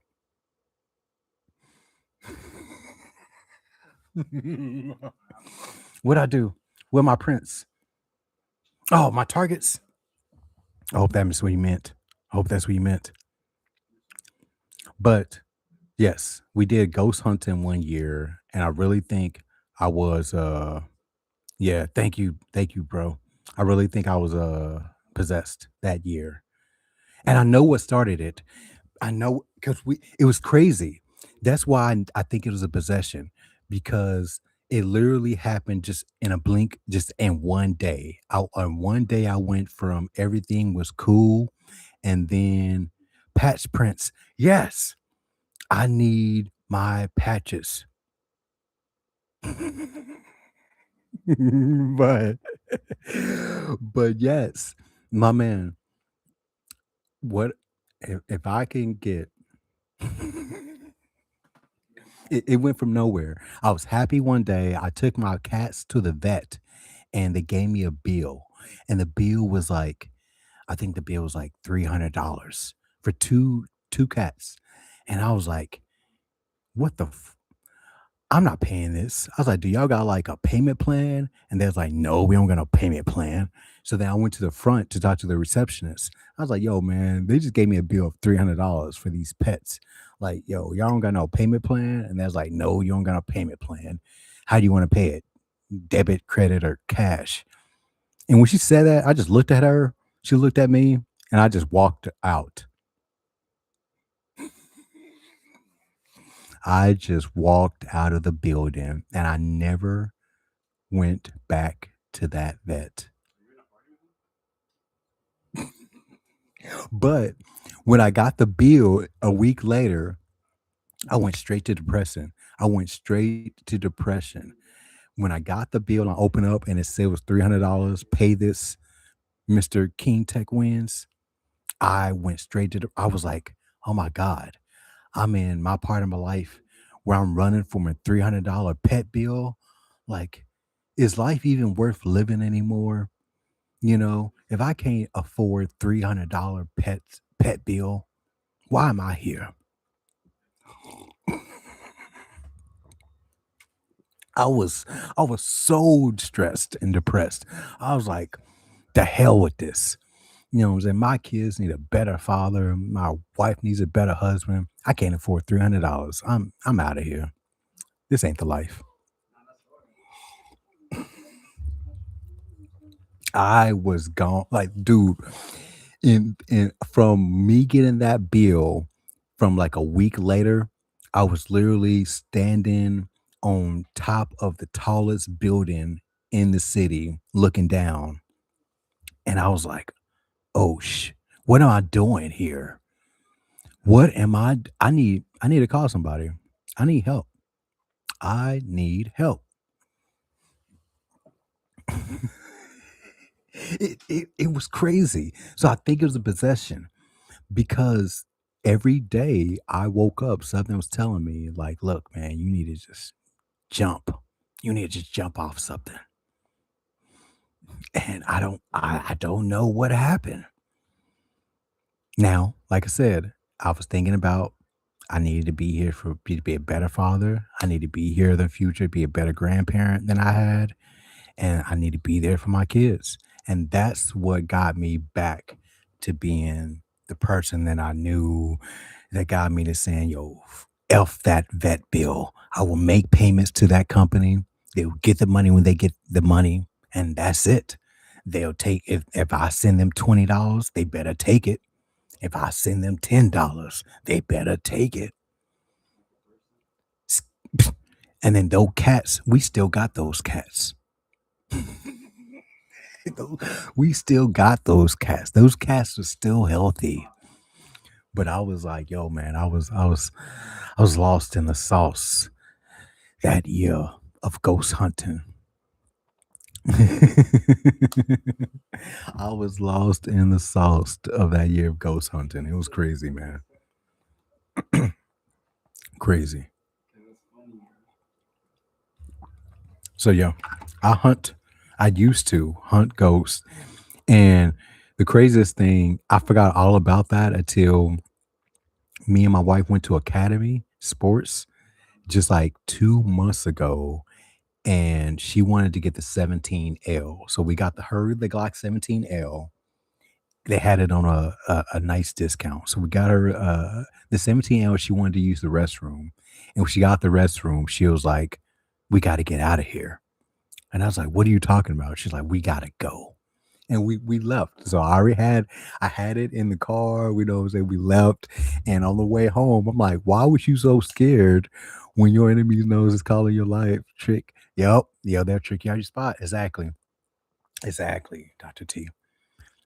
What I do? Where my Prince? Oh, my targets. I hope that's what you meant. I hope that's what you meant. But yes, we did ghost hunting one year, and I really think I was yeah, thank you, bro. I really think I was possessed that year. And I know what started it. I know because we it was crazy. That's why I think it was a possession because it literally happened just in a blink, just in one day. On one day, I went from everything was cool, and then patch prints. Yes, I need my patches. but but yes, my man, what if I can get it went from nowhere. I was happy one day. I took my cats to the vet and they gave me a bill. And the bill was like, I think the bill was like $300 for two cats. And I was like, what the I'm not paying this. I was like, do y'all got like a payment plan? And they was like, no, we don't got no payment plan. So then I went to the front to talk to the receptionist. I was like, yo, man, they just gave me a bill of $300 for these pets. Like, yo, y'all don't got no payment plan? And they was like, no, you don't got no payment plan. How do you want to pay it? Debit, credit, or cash? And when she said that, I just looked at her. She looked at me and I just walked out. I just walked out of the building and I never went back to that vet. But when I got the bill a week later, I went straight to depression. I went straight to depression. When I got the bill, I opened up and it said it was $300. Pay this, Mr. King Tech wins. I went straight to I was like, oh my God, I'm in my part of my life where I'm running from a $300 pet bill. Like, is life even worth living anymore? You know, if I can't afford $300 pet bill, why am I here? I was I was so stressed and depressed. I was like, the hell with this. You know what I'm saying? My kids need a better father. My wife needs a better husband. I can't afford $300. I'm out of here. This ain't the life. I was gone. Like, dude, in from me getting that bill from like a week later, I was literally standing on top of the tallest building in the city looking down. And I was like, oh what am I doing here? What am I need to call somebody. I need help. I need help. It was crazy. So I think it was a possession because every day I woke up, something was telling me, like, look, man, you need to just jump. You need to just jump off something. And I don't know what happened. Now, like I said, I was thinking about I needed to be here for be to be a better father. I need to be here in the future, be a better grandparent than I had, and I need to be there for my kids. And that's what got me back to being the person that I knew that got me to saying, yo, F that vet bill. I will make payments to that company. They will get the money when they get the money, and that's it. They'll take if I send them $20, they better take it. If I send them $10, they better take it. S- And then those cats, we still got those cats. We still got those cats. Those cats are still healthy. But I was like, yo, man, I was lost in the sauce that year of ghost hunting. I was lost in the sauce of that year of ghost hunting. It was crazy, man. Crazy. So yeah, I hunt. I used to hunt ghosts, and the craziest thing, I forgot all about that until me and my wife went to Academy Sports just like 2 months ago, and she wanted to get the 17L. So we got the Glock 17L, they had it on a nice discount. So we got her the 17 hours she wanted to use the restroom. And when she got the restroom, she was like, "We got to get out of here." And I was like, "What are you talking about?" She's like, "We got to go." And we left. So I had it in the car. We know what I'm saying. We left. And on the way home, I'm like, why was you so scared when your enemy's nose is calling your life? Trick. Yep. Yeah, they'll trick you out your spot. Exactly. Exactly, Dr. T.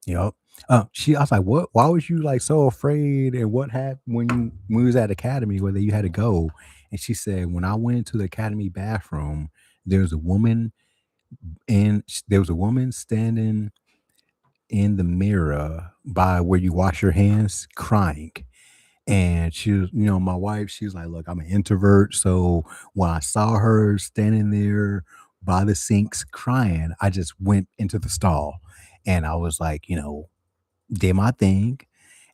Yep. I was like, what? Why was you like so afraid? And what happened when we was at academy where you had to go? And she said, when I went into the academy bathroom, there was a woman there was a woman standing in the mirror by where you wash your hands crying. And she was, my wife, she was like, look, I'm an introvert. So when I saw her standing there by the sinks crying, I just went into the stall and I was like, did my thing.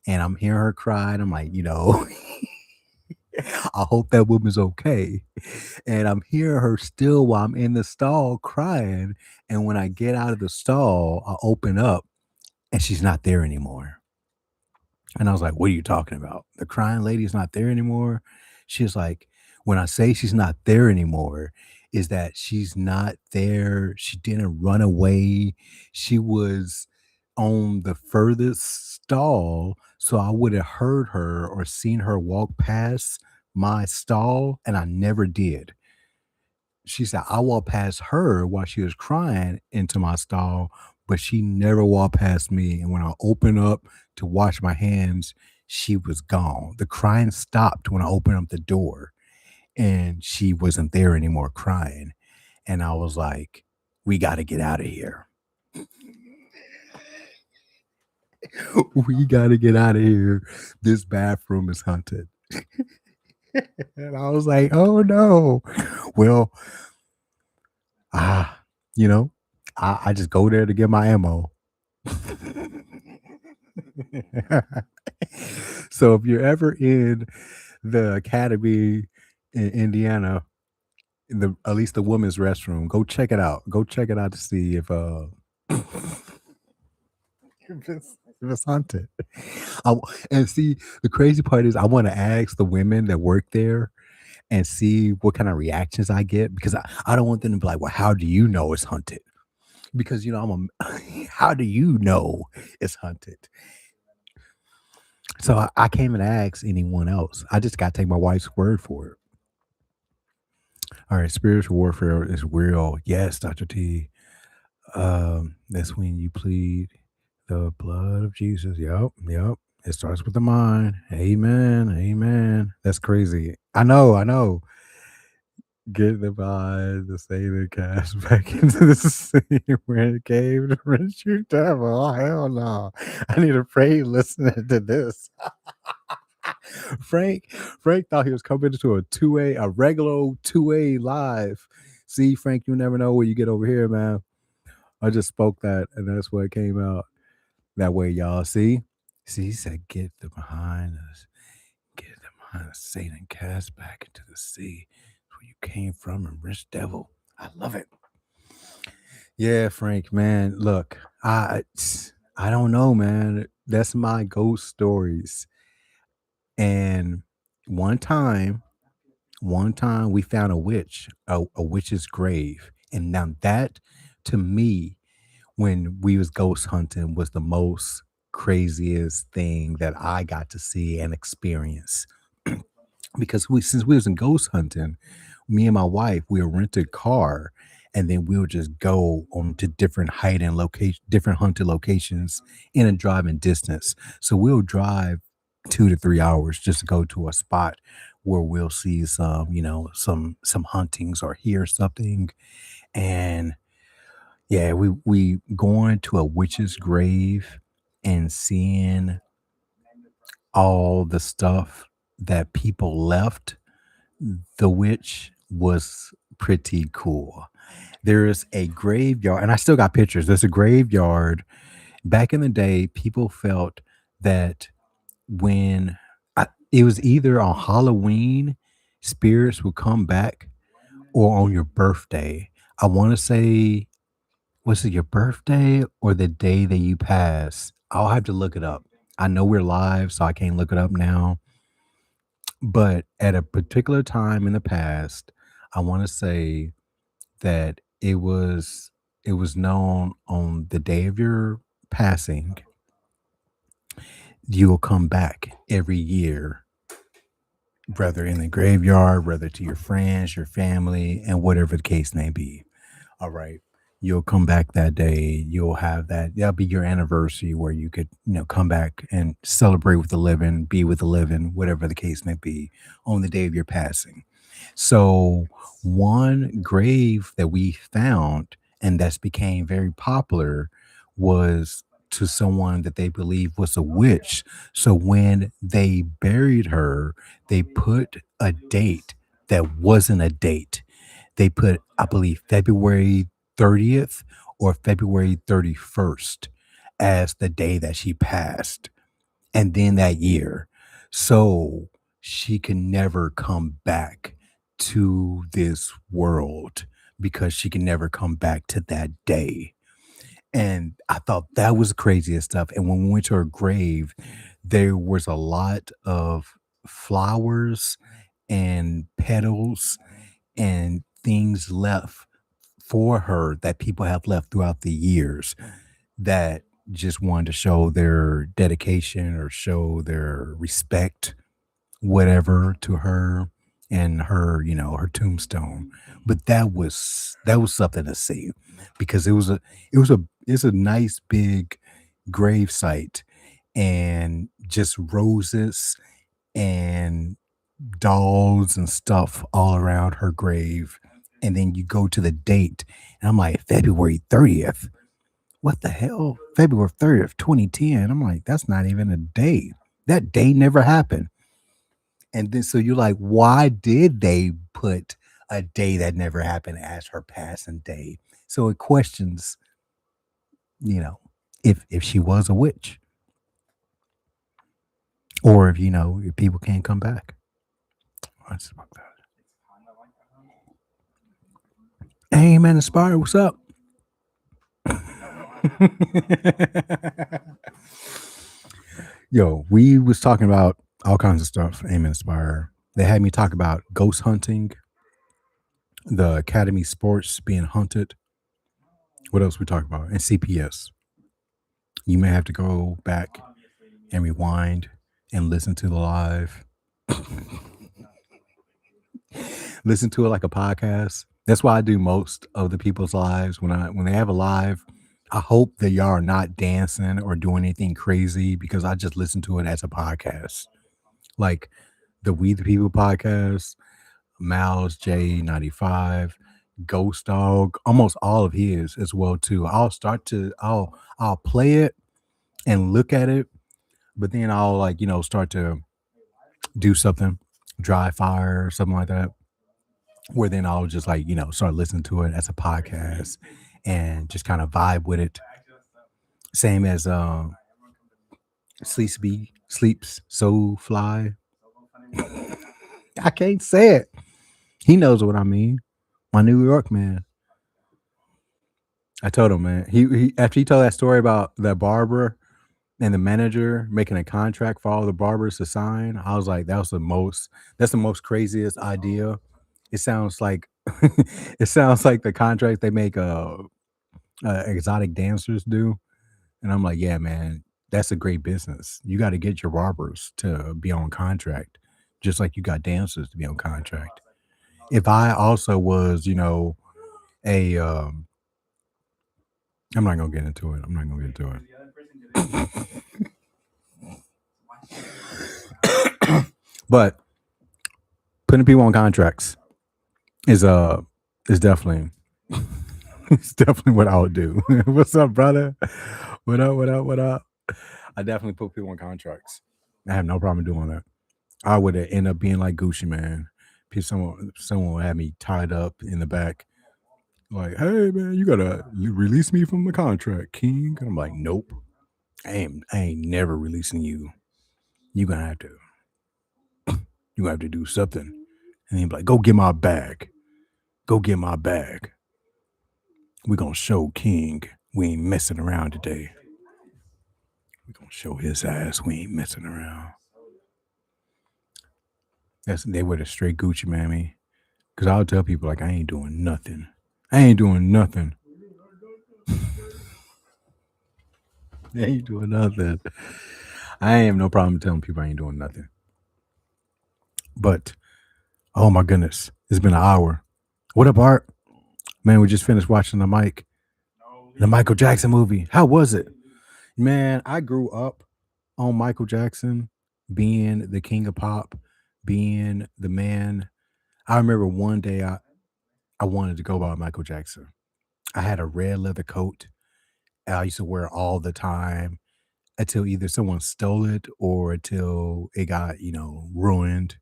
And I'm hearing her cry. And I'm like, I hope that woman's okay. And I'm hearing her still while I'm in the stall crying. And when I get out of the stall, I open up and she's not there anymore. And I was like, "What are you talking about? The crying lady is not there anymore?" She's like, "When I say she's not there anymore, is that she's not there. She didn't run away. She was on the furthest stall, so I would have heard her or seen her walk past my stall, and I never did." She said, "I walked past her while she was crying into my stall, but she never walked past me, and when I opened up to wash my hands, she was gone. The crying stopped when I opened up the door, and she wasn't there anymore crying." And I was like, "We gotta get out of here. We gotta get out of here. This bathroom is haunted." And I was like, "Oh, no." Well, ah, you know, I just go there to get my ammo. So if you're ever in the academy in Indiana, in the at least the women's restroom, go check it out. Go check it out to see if it's haunted. And see, the crazy part is I want to ask the women that work there and see what kind of reactions I get because I don't want them to be like, well, how do you know it's haunted? Because how do you know it's haunted? So I can't even ask anyone else. I just gotta take my wife's word for it. All right, spiritual warfare is real. Yes, Dr. T. That's when you plead the blood of Jesus. Yep, yep. It starts with the mind. Amen. Amen. That's crazy. I know. Get the mind, the Satan cast back into the sea where it came to rich you devil. Oh, hell no. I need to pray listening to this. Frank thought he was coming into a regular old 2A live. See, Frank, you never know what you get over here, man. I just spoke that, and that's what came out that way, y'all. See, he said, "Get the behind us, get them behind us, Satan, cast back into the sea, where you came from, and rich devil." I love it. Yeah, Frank, man. Look, I don't know, man. That's my ghost stories. And one time One time we found a witch's grave, and now that to me, when we was ghost hunting, was the most craziest thing that I got to see and experience. Because since we was in ghost hunting, me and my wife, we would rent a car and then we would just go on to different haunted locations in a driving distance. So we'll drive 2 to 3 hours just to go to a spot where we'll see some huntings or hear something. And yeah, we going to a witch's grave and seeing all the stuff that people left the witch was pretty cool. There's a graveyard, and I still got pictures. There's a graveyard. Back in the day, people felt that it was either on Halloween, spirits would come back, or on your birthday. I want to say, was it your birthday or the day that you pass? I'll have to look it up. I know we're live, so I can't look it up now. But at a particular time in the past, I want to say that it was known on the day of your passing, you will come back every year, whether in the graveyard, whether to your friends, your family, and whatever the case may be. All right. You'll come back that day. You'll have that. That'll be your anniversary where you could, come back and celebrate with the living, be with the living, whatever the case may be, on the day of your passing. So, one grave that we found and that's became very popular was to someone that they believe was a witch. So, when they buried her, they put a date that wasn't a date. They put, I believe, February 30th or February 31st as the day that she passed, and then that year. So she can never come back to this world because she can never come back to that day. And I thought that was the craziest stuff. And when we went to her grave, there was a lot of flowers and petals and things left for her that people have left throughout the years that just wanted to show their dedication or show their respect, whatever, to her and her, her tombstone. But that was something to see because it's a nice big grave site and just roses and dolls and stuff all around her grave. And then you go to the date, and I'm like, February 30th. What the hell? February 30th, 2010. I'm like, that's not even a day. That day never happened. And then so you're like, why did they put a day that never happened as her passing day? So it questions, you know, if she was a witch or if if people can't come back. What's about that? Hey man, Inspired, what's up? Yo, we was talking about all kinds of stuff. Aim Inspire. They had me talk about ghost hunting, the Academy Sports being hunted. What else we talk about? And CPS. You may have to go back and rewind and listen to the live. Listen to it like a podcast. That's why I do most of the people's lives when they have a live. I hope that y'all are not dancing or doing anything crazy because I just listen to it as a podcast. Like the We the People podcast, Miles J95, Ghost Dog, almost all of his as well too. I'll play it and look at it, but then I'll start to do something, dry fire or something like that, where then I'll just start listening to it as a podcast and just kind of vibe with it. Same as sleeps so fly. I can't say it. He knows what I mean. My New York man. I told him, man. He after he told that story about that barber and the manager making a contract for all the barbers to sign, I was like, that's the most craziest idea. It sounds like it sounds like the contract they make exotic dancers do. And I'm like, yeah, man, that's a great business. You got to get your barbers to be on contract, just like you got dancers to be on contract. If I also was, a I'm not gonna get into it. I'm not gonna get into it. But putting people on contracts is is definitely it's definitely what I would do. What's up, brother? What up? What up? What up? I definitely put people on contracts. I have no problem doing that. I would end up being like Gucci man. Someone would have me tied up in the back, like, "Hey man, you gotta release me from the contract, King." And I'm like, "Nope, I ain't never releasing you. You gonna have to, you have to do something." And he'd be like, "Go get my bag. Go get my bag. We gonna show King we ain't messing around today." We gonna show his ass. We ain't messing around. That's they wear the straight Gucci, mammy. Cause I'll tell people like I ain't doing nothing. I ain't doing nothing. I ain't doing nothing. I ain't have no problem telling people I ain't doing nothing. But oh my goodness, it's been an hour. What up, Art? Man, we just finished watching the Michael Jackson movie. How was it? Man, I grew up on Michael Jackson being the king of pop, being the man. I remember one day I wanted to go by Michael Jackson. I had a red leather coat I used to wear all the time until either someone stole it or until it got, ruined,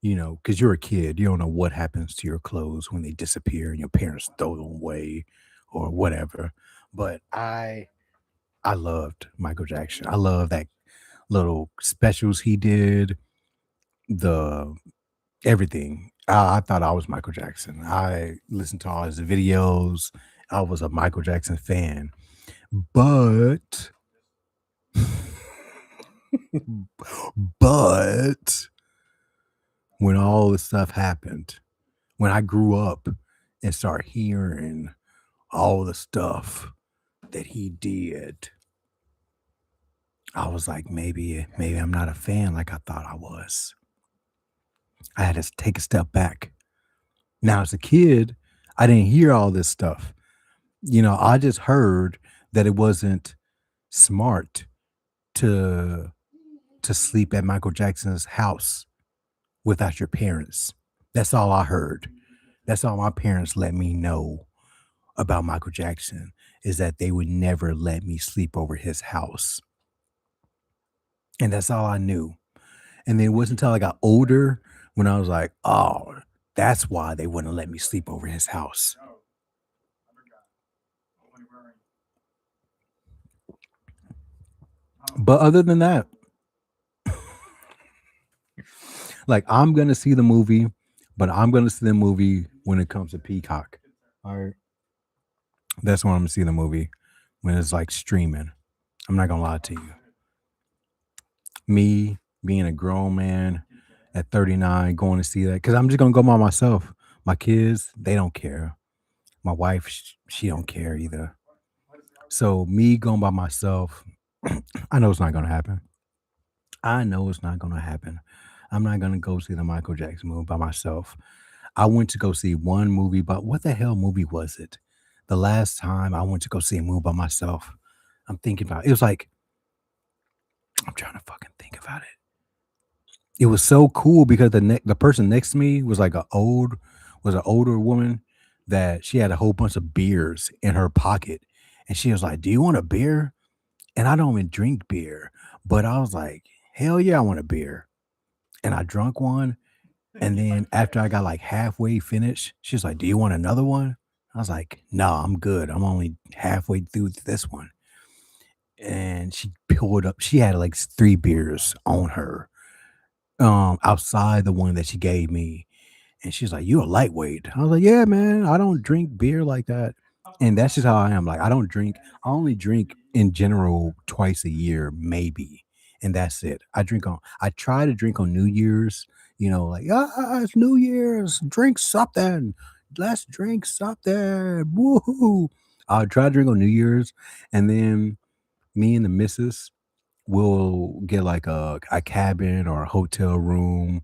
because you're a kid. You don't know what happens to your clothes when they disappear and your parents throw them away or whatever. But I loved Michael Jackson. I love that little specials he did, the everything. I thought I was Michael Jackson. I listened to all his videos. I was a Michael Jackson fan. But but when all this stuff happened, when I grew up and started hearing all the stuff that he did, I was like, maybe I'm not a fan like I thought I was. I had to take a step back. Now, as a kid, I didn't hear all this stuff. I just heard that it wasn't smart to sleep at Michael Jackson's house without your parents. That's all I heard. That's all my parents let me know about Michael Jackson is that they would never let me sleep over his house. And that's all I knew. And then it wasn't until I got older when I was like, oh, that's why they wouldn't let me sleep over his house. But other than that, like I'm gonna see the movie, but I'm gonna see the movie when it comes to Peacock. All right. That's when I'm gonna see the movie when it's like streaming. I'm not gonna lie to you. Me being a grown man at 39, going to see that because I'm just gonna go by myself. My kids, they don't care. My wife, she don't care either. So me going by myself, I know it's not gonna happen. I know it's not gonna happen. I'm not gonna go see the Michael Jackson movie by myself. I went to go see one movie, but what the hell movie was it? The last time I went to go see a movie by myself, I'm thinking about it was like I'm trying to fucking think about it. It was so cool because the person next to me was an older woman that she had a whole bunch of beers in her pocket, and she was like, "Do you want a beer?" And I don't even drink beer, but I was like, "Hell yeah, I want a beer." And I drunk one, and then after I got like halfway finished, she was like, "Do you want another one?" I was like, "No, I'm good. I'm only halfway through this one." And she pulled up. She had like 3 beers on her, outside the one that she gave me, and she's like, "You a lightweight." I was like, "Yeah, man, I don't drink beer like that." And that's just how I am. Like, I only drink in general twice a year, maybe. And that's it. I try to drink on New Year's, like, it's New Year's, drink something. Let's drink something. Woohoo. I'll try to drink on New Year's. And then me and the missus will get like a cabin or a hotel room,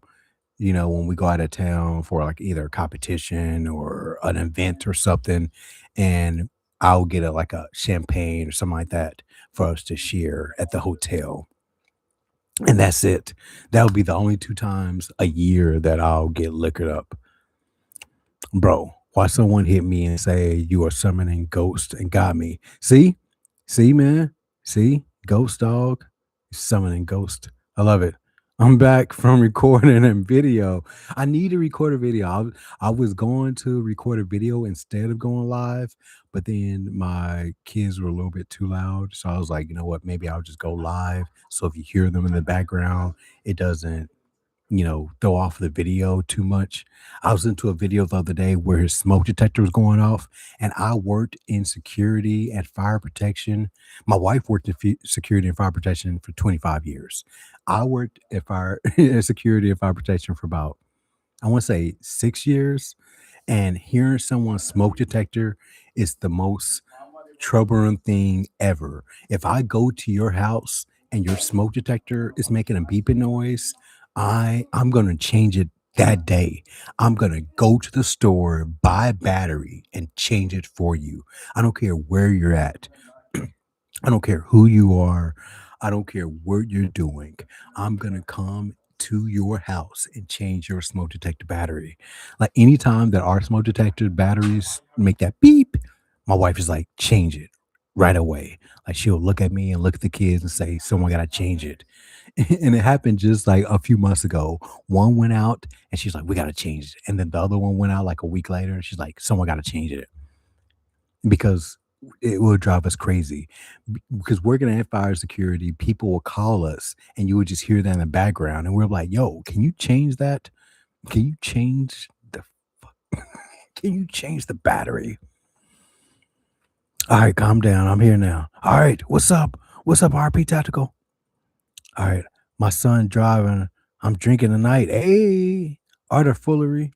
when we go out of town for like either a competition or an event or something, and I'll get like a champagne or something like that for us to share at the hotel. And that's it. That would be the only 2 times a year that I'll get liquored up. Bro, why someone hit me and say you are summoning ghost and got me. See, man, see, ghost dog, summoning ghost. I love it. I'm back from recording a video. I need to record a video. I was going to record a video instead of going live, but then my kids were a little bit too loud. So I was like, you know what? Maybe I'll just go live. So if you hear them in the background, it doesn't throw off the video too much. I was into a video the other day where his smoke detector was going off, and I worked in security and fire protection. My wife worked in security and fire protection for 25 years. I worked at fire security and fire protection for about, I want to say, 6 years. And hearing someone's smoke detector is the most troubling thing ever. If I go to your house and your smoke detector is making a beeping noise, I'm gonna change it that day. I'm gonna go to the store, buy a battery, and change it for you. I don't care where you're at. I don't care who you are. I don't care what you're doing. I'm going to come to your house and change your smoke detector battery. Like anytime that our smoke detector batteries make that beep, my wife is like, change it right away. Like she'll look at me and look at the kids and say, someone got to change it. And it happened just like a few months ago. One went out and she's like, we got to change it. And then the other one went out like a week later and she's like, someone got to change it because it will drive us crazy. Because working at fire security, people will call us and you would just hear that in the background. And we're like, yo, can you change that? Can you change the can you change the battery? All right, calm down. I'm here now. All right, what's up? What's up, RP Tactical? All right, my son driving. I'm drinking tonight. Hey, artifullery.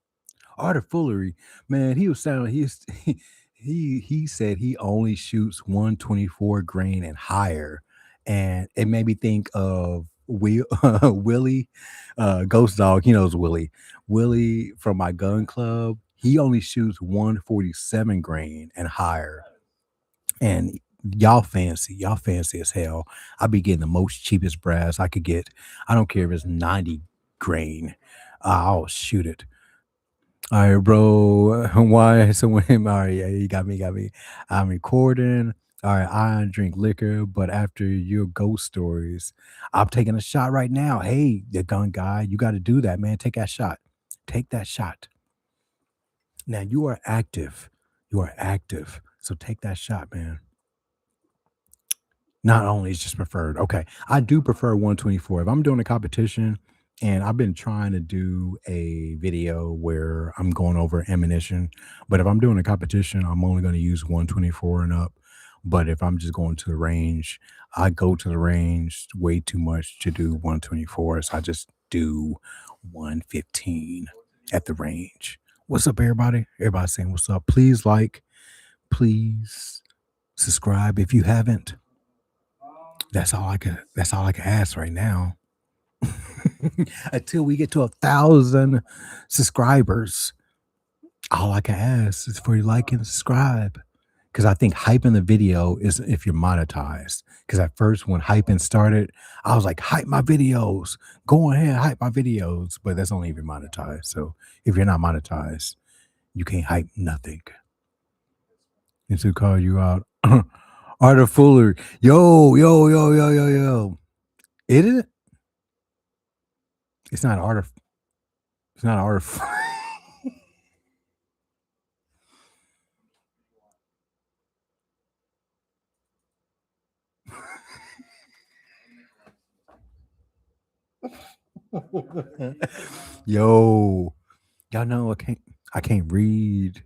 Artifullery, man, he was sounding he said he only shoots 124 grain and higher. And it made me think of Willie, Ghost Dog. He knows Willie. Willie from my gun club. He only shoots 147 grain and higher. And y'all fancy as hell. I be getting the most cheapest brass I could get. I don't care if it's 90 grain. I'll shoot it. All right, bro. Why someone? All right, yeah, you got me. I'm recording. All right, I don't drink liquor, but after your ghost stories, I'm taking a shot right now. Hey, the gun guy, you got to do that, man. Take that shot. Take that shot. Now you are active. You are active. So take that shot, man. Not only is just preferred. Okay. I do prefer 124. If I'm doing a competition and I've been trying to do a video where I'm going over ammunition, but if I'm doing a competition, I'm only going to use 124 and up. But if I'm just going to the range, I go to the range way too much to do 124. So I just do 115 at the range. What's up, everybody? Everybody saying what's up. Please like, please subscribe if you haven't. That's all I can ask right now. Until we get to 1,000 subscribers, all I can ask is for you to like and subscribe. Because I think hyping the video is if you're monetized. Because at first, when hyping started, I was like, hype my videos. Go ahead, hype my videos. But that's only if you're monetized. So if you're not monetized, you can't hype nothing. And to call you out. Art of Foolery. Yo, yo, yo, yo, yo, yo. It is. It's not art of. It's not art of. Yo, y'all know I can't read.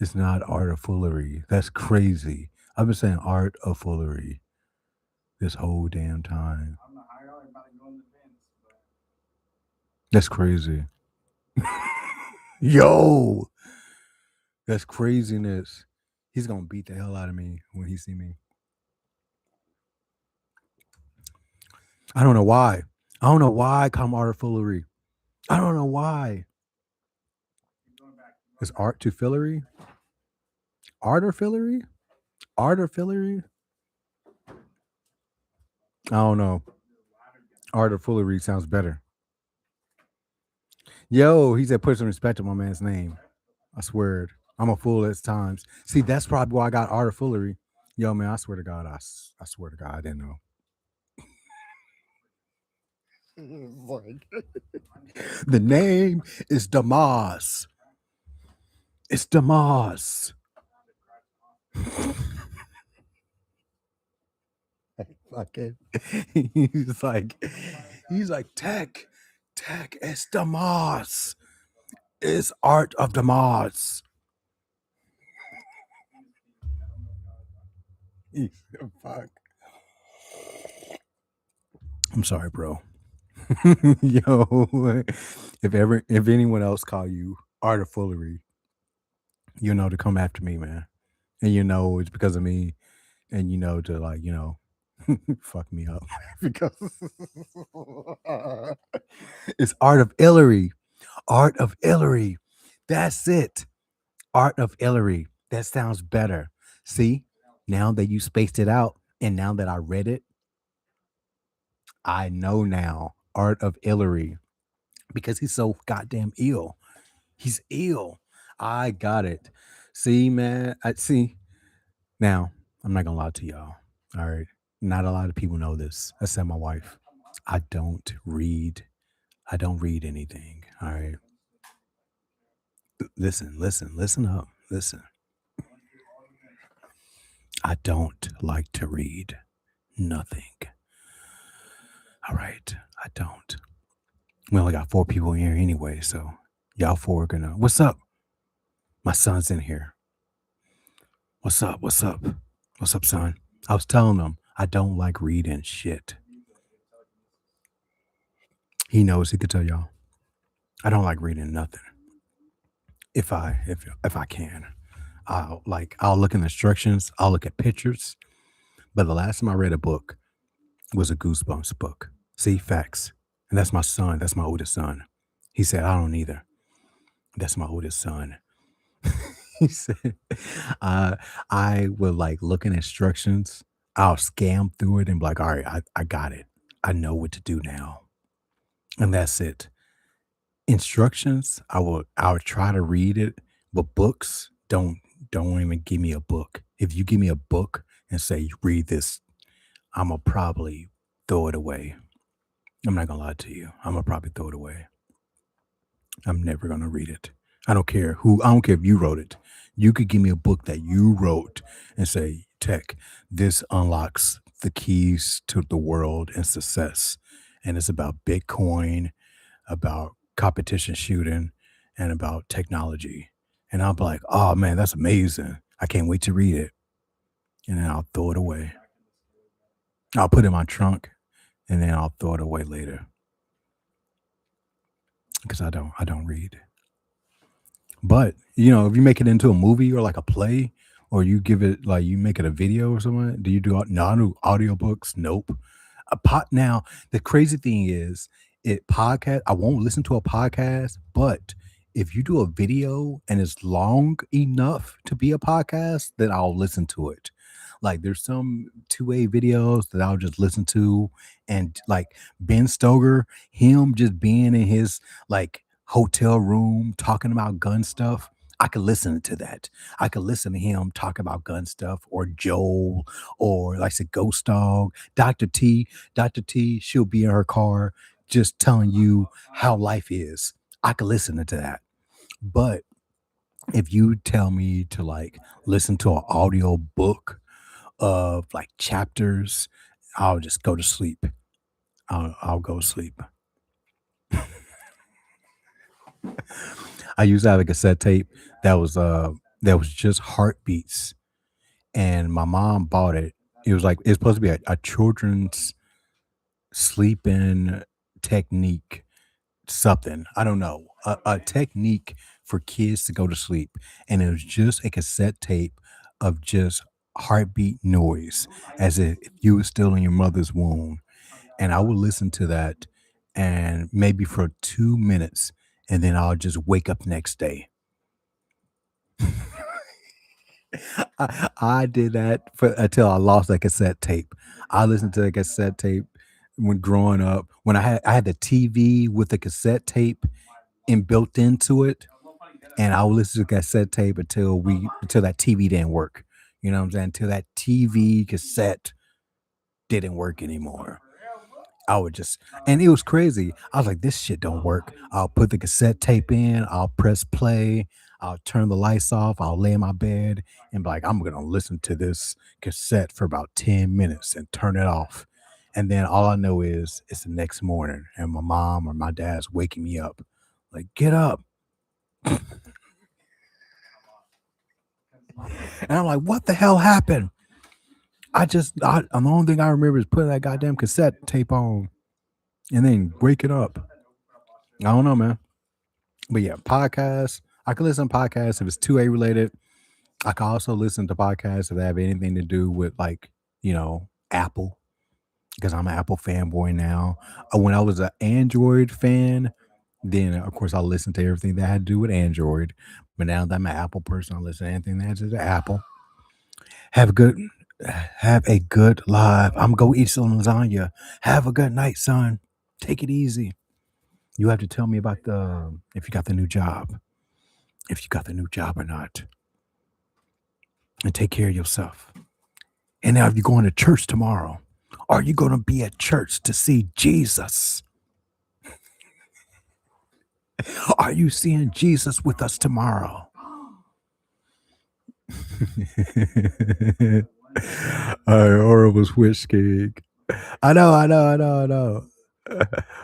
It's not art of foolery. That's crazy. I've been saying art of foolery this whole damn time. That's crazy. Yo, that's craziness. He's gonna beat the hell out of me when he see me. I don't know why. I don't know why I call him art of foolery. I don't know why. Is art to fillery? Art or fillery? Art or fillery? I don't know. Art or foolery sounds better. Yo, he said put some respect on my man's name. I swear. I'm a fool at times. See, that's probably why I got art of foolery. Yo, man, I swear to God, I swear to God, I didn't know. The name is Damas. It's Damas. Fucking. He's like, he's like, Tech, Tech is the Moss. It's art of the Moss. Fuck. I'm sorry, bro. Yo, if anyone else call you art of foolery, you know to come after me, man. And you know it's because of me, and you know to like, fuck me up because it's art of Hillary. Art of Hillary. That's it. Art of Hillary. That sounds better. See, now that you spaced it out, and now that I read it, I know now. Art of Hillary because he's so goddamn ill. He's ill. I got it. See, man. I see. Now, I'm not gonna lie to y'all. All right. Not a lot of people know this, except my wife. I don't read. I don't read anything. All right. Listen up. Listen. I don't like to read nothing. All right. I don't. We only got four people in here anyway, so y'all four are gonna. What's up? My son's in here. What's up? What's up? What's up, son? I was telling him I don't like reading shit. He knows he could tell y'all. I don't like reading nothing. If I can. I'll look in the instructions, I'll look at pictures. But the last time I read a book was a Goosebumps book. See, facts. And that's my son. That's my oldest son. He said, I don't either. That's my oldest son. He said, uh, I would like look in instructions. I'll scam through it and be like, all right, I got it. I know what to do now. And that's it. Instructions, I would try to read it, but books don't even give me a book. If you give me a book and say read this, I'ma probably throw it away. I'm not gonna lie to you. I'ma probably throw it away. I'm never gonna read it. I don't care if you wrote it. You could give me a book that you wrote and say, Tech, this unlocks the keys to the world and success. And it's about Bitcoin, about competition shooting, and about technology. And I'll be like, oh man, that's amazing. I can't wait to read it. And then I'll throw it away. I'll put it in my trunk and then I'll throw it away later because I don't read. But if you make it into a movie or like a play, or you give it like you make it a video or something, do you do no? I do audiobooks. Nope. A pot now. The crazy thing is, it podcast. I won't listen to a podcast, but if you do a video and it's long enough to be a podcast, then I'll listen to it. Like there's some 2A videos that I'll just listen to, and like Ben Stoker, him just being in his like hotel room talking about gun stuff. I could listen to that. I could listen to him talk about gun stuff, or Joel, or like I said, Ghost Dog, Dr. T. Dr. T, she'll be in her car just telling you how life is. I could listen to that. But if you tell me to like listen to an audio book of like chapters, I'll just go to sleep. I'll go to sleep. I used to have a cassette tape that was just heartbeats, and my mom bought it. It was like it's supposed to be a children's sleeping technique, something. I don't know. A technique for kids to go to sleep. And it was just a cassette tape of just heartbeat noise as if you were still in your mother's womb. And I would listen to that and maybe for 2 minutes, and then I'll just wake up next day. I did that for until I lost that cassette tape. I listened to the cassette tape when growing up. When I had the TV with the cassette tape and built into it, and I would listen to cassette tape until that TV didn't work. You know what I'm saying? Until that TV cassette didn't work anymore. I would just, and it was crazy. I was like, this shit don't work. I'll put the cassette tape in, I'll press play, I'll turn the lights off, I'll lay in my bed and be like, I'm gonna listen to this cassette for about 10 minutes and turn it off. And then all I know is it's the next morning and my mom or my dad's waking me up. Like, get up. And I'm like, what the hell happened? I'm the only thing I remember is putting that goddamn cassette tape on and then waking up. I don't know, man. But yeah, podcasts. I can listen to podcasts if it's 2A related. I can also listen to podcasts if they have anything to do with like, Apple, because I'm an Apple fanboy now. When I was an Android fan, then of course I listened to everything that had to do with Android. But now that I'm an Apple person, I listen to anything that has to do with Apple. Have a good have a good live. I'm gonna go eat some lasagna. Have a good night, son. Take it easy. You have to tell me about the if you got the new job. If you got the new job or not. And take care of yourself. And now, if you're going to church tomorrow, are you going to be at church to see Jesus? Are you seeing Jesus with us tomorrow? Horrible switch gig. I know.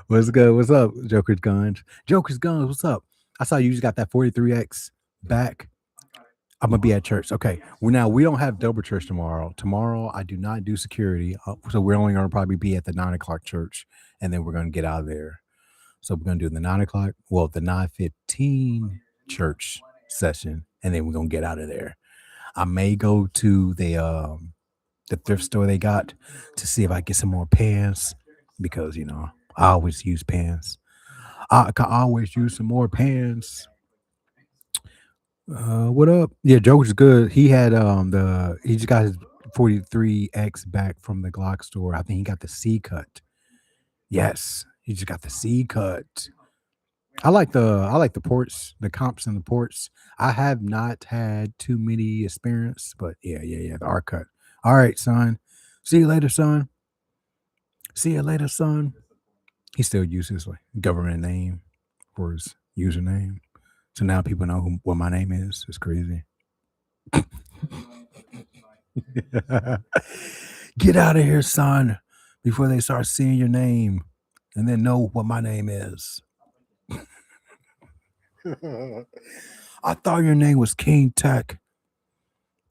What's good? What's up, Joker's Guns? Joker's Guns, what's up? I saw you just got that 43X back. I'm gonna be at church. Okay. Well, now we don't have double church tomorrow. Tomorrow I do not do security, so we're only gonna probably be at the 9 o'clock church, and then we're gonna get out of there. So we're gonna do the 9 o'clock, well, the 9:15 church session, and then we're gonna get out of there. I may go to the thrift store they got to see if I get some more pants because I always use pants. I can always use some more pants. What up? Yeah, Joker's good. He just got his 43X back from the Glock store. I think he got the C cut. Yes, he just got the C cut. I like the ports, the comps and the ports. I have not had too many experience, but yeah, the R cut. All right, son. See you later, son. See you later, son. He still uses like government name for his username. So now people know what my name is. It's crazy. Get out of here, son, before they start seeing your name and then know what my name is. I thought your name was King Tech.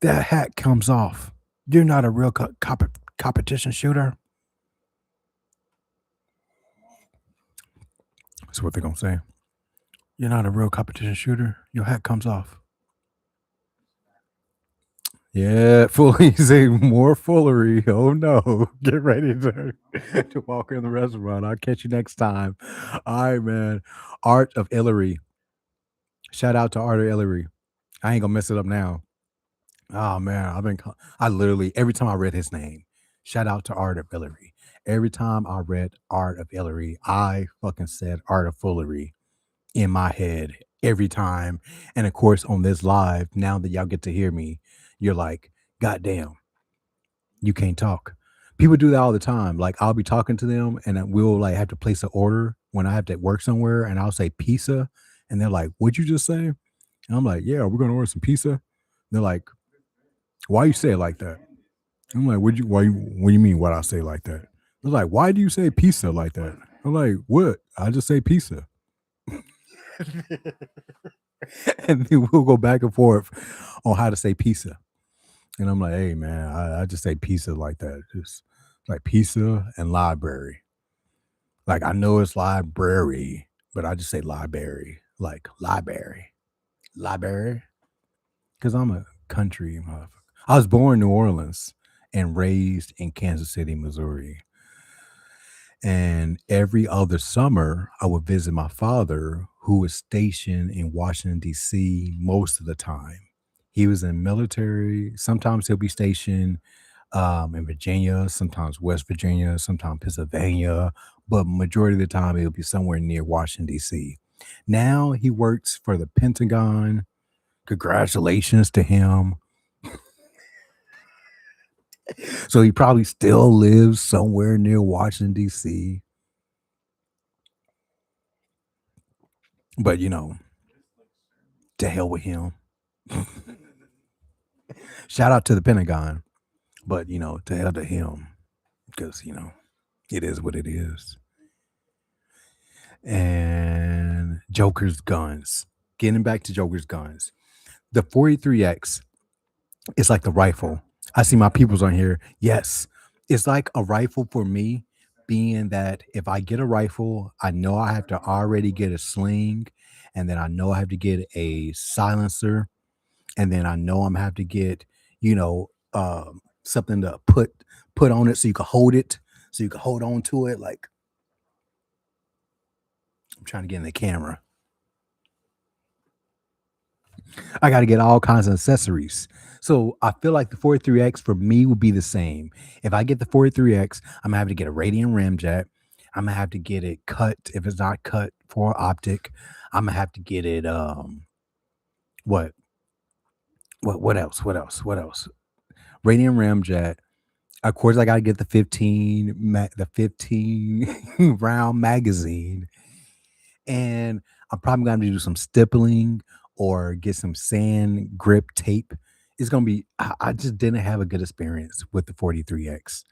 That hat comes off. You're not a real competition shooter. That's what they're going to say. You're not a real competition shooter. Your hat comes off. Yeah, fully say more foolery. Oh no. Get ready to walk in the restaurant. I'll catch you next time. All right, man. Art of Hillary. Shout out to Art of Hillary. I ain't gonna mess it up now. Oh man, I literally every time I read his name, shout out to Art of Hillary. Every time I read Art of Hillary, I fucking said Art of Foolery in my head every time. And of course, on this live, now that y'all get to hear me, you're like, God damn, you can't talk. People do that all the time. Like I'll be talking to them and we'll like have to place an order when I have to work somewhere and I'll say pizza. And they're like, what'd you just say? And I'm like, yeah, we're gonna order some pizza. They're like, why you say it like that? I'm like, what do you mean what I say like that? They're like, why do you say pizza like that? I'm like, what? I just say pizza. And then we'll go back and forth on how to say pizza. And I'm like, hey man, I just say pizza like that. Just like pizza and library. Like I know it's library, but I just say library. Like library. Library. Because I'm a country motherfucker. I was born in New Orleans and raised in Kansas City, Missouri. And every other summer, I would visit my father, who was stationed in Washington, D.C. most of the time. He was in military. Sometimes he'll be stationed in Virginia, sometimes West Virginia, sometimes Pennsylvania, but majority of the time he'll be somewhere near Washington, D.C. Now he works for the Pentagon. Congratulations to him. So he probably still lives somewhere near Washington, D.C. But to hell with him. Shout out to the Pentagon. But to hell to him. Because It is what it is. And Joker's guns. Getting back to Joker's guns. The 43X is like the rifle. I see my peoples on here. Yes. It's like a rifle for me, being that if I get a rifle, I know I have to already get a sling, and then I know I have to get a silencer, and then I know I'm gonna have to get, something to put on it so you can hold it, so you can hold on to it. Like, I'm trying to get in the camera. I got to get all kinds of accessories. So I feel like the 43X for me would be the same. If I get the 43X, I'm gonna have to get a radium ramjet. I'm gonna have to get it cut if it's not cut for optic. I'm gonna have to get it. What what else? What else? What else? Radium ramjet. Of course, I gotta get the 15 round magazine, and I'm probably gonna do some stippling or get some sand grip tape. It's gonna be. I just didn't have a good experience with the 43X,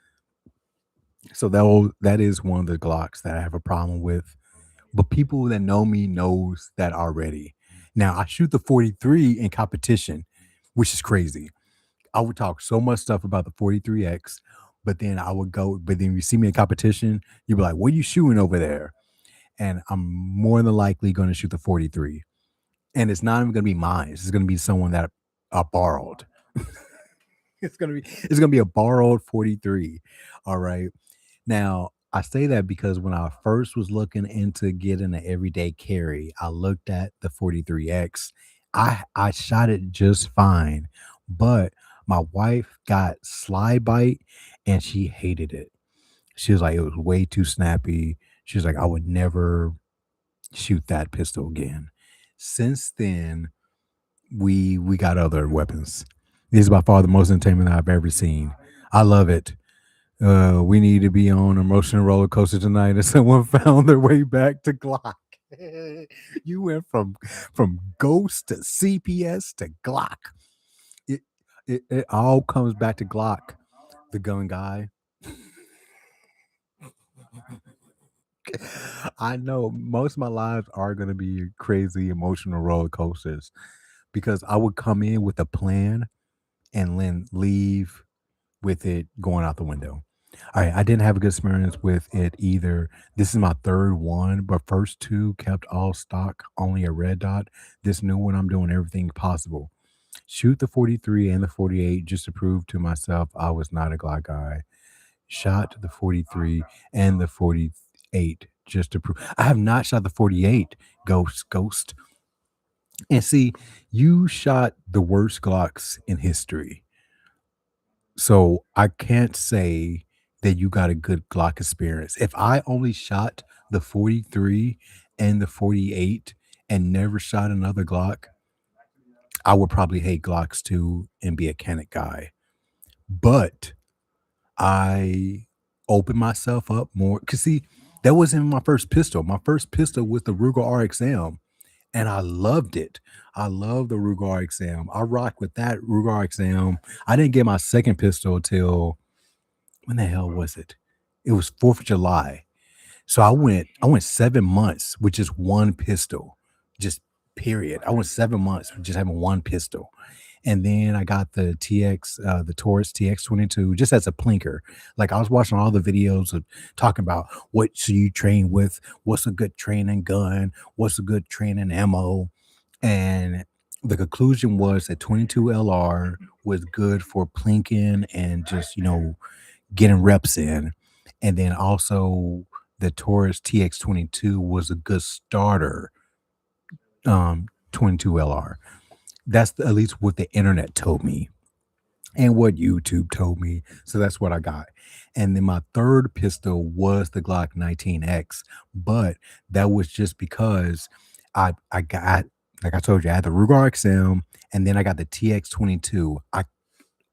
so that is one of the Glocks that I have a problem with. But people that know me knows that already. Now I shoot the 43 in competition, which is crazy. I would talk so much stuff about the 43X, but then I would go. But then you see me in competition, you'd be like, "What are you shooting over there?" And I'm more than likely going to shoot the 43. And it's not even going to be mine. It's going to be someone that I borrowed. It's gonna be a borrowed 43. All right. Now I say that because when I first was looking into getting an everyday carry, I looked at the 43X. I shot it just fine, but my wife got slide bite and she hated it. She was like, it was way too snappy. She was like, I would never shoot that pistol again. Since then, we got other weapons. This is by far the most entertainment I've ever seen. I love it. We need to be on emotional roller coaster tonight, and someone found their way back to Glock. You went from Ghost to CPS to Glock. It, it all comes back to Glock, the gun guy. I know most of my lives are going to be crazy emotional roller coasters because I would come in with a plan and then leave with it going out the window. All right, I didn't have a good experience with it either. This is my third one, but first two kept all stock, only a red dot. This new one, I'm doing everything possible. Shoot the 43 and the 48 just to prove to myself I was not a Glock guy. Shot the 43 and the 48 just to prove. I have not shot the 48, Ghost. And see, you shot the worst Glocks in history. So I can't say that you got a good Glock experience. If I only shot the 43 and the 48 and never shot another Glock, I would probably hate Glocks too and be a Canik guy. But I opened myself up more because see, that wasn't my first pistol. My first pistol was the Ruger RXM, and I loved it. I love the Ruger RXM. I rocked with that Ruger RXM. I didn't get my second pistol till when the hell was it? It was 4th of July. So I went 7 months with just one pistol. Just period. I went 7 months with just having one pistol. And then I got the the Taurus TX22, just as a plinker. Like I was watching all the videos of talking about what should you train with, what's a good training gun, what's a good training ammo. And the conclusion was that 22 LR was good for plinking and just, getting reps in. And then also the Taurus TX22 was a good starter 22 LR. That's at least what the internet told me and what YouTube told me. So that's what I got. And then my third pistol was the Glock 19X, but that was just because I got, like I told you, I had the Ruger XM and then I got the TX22.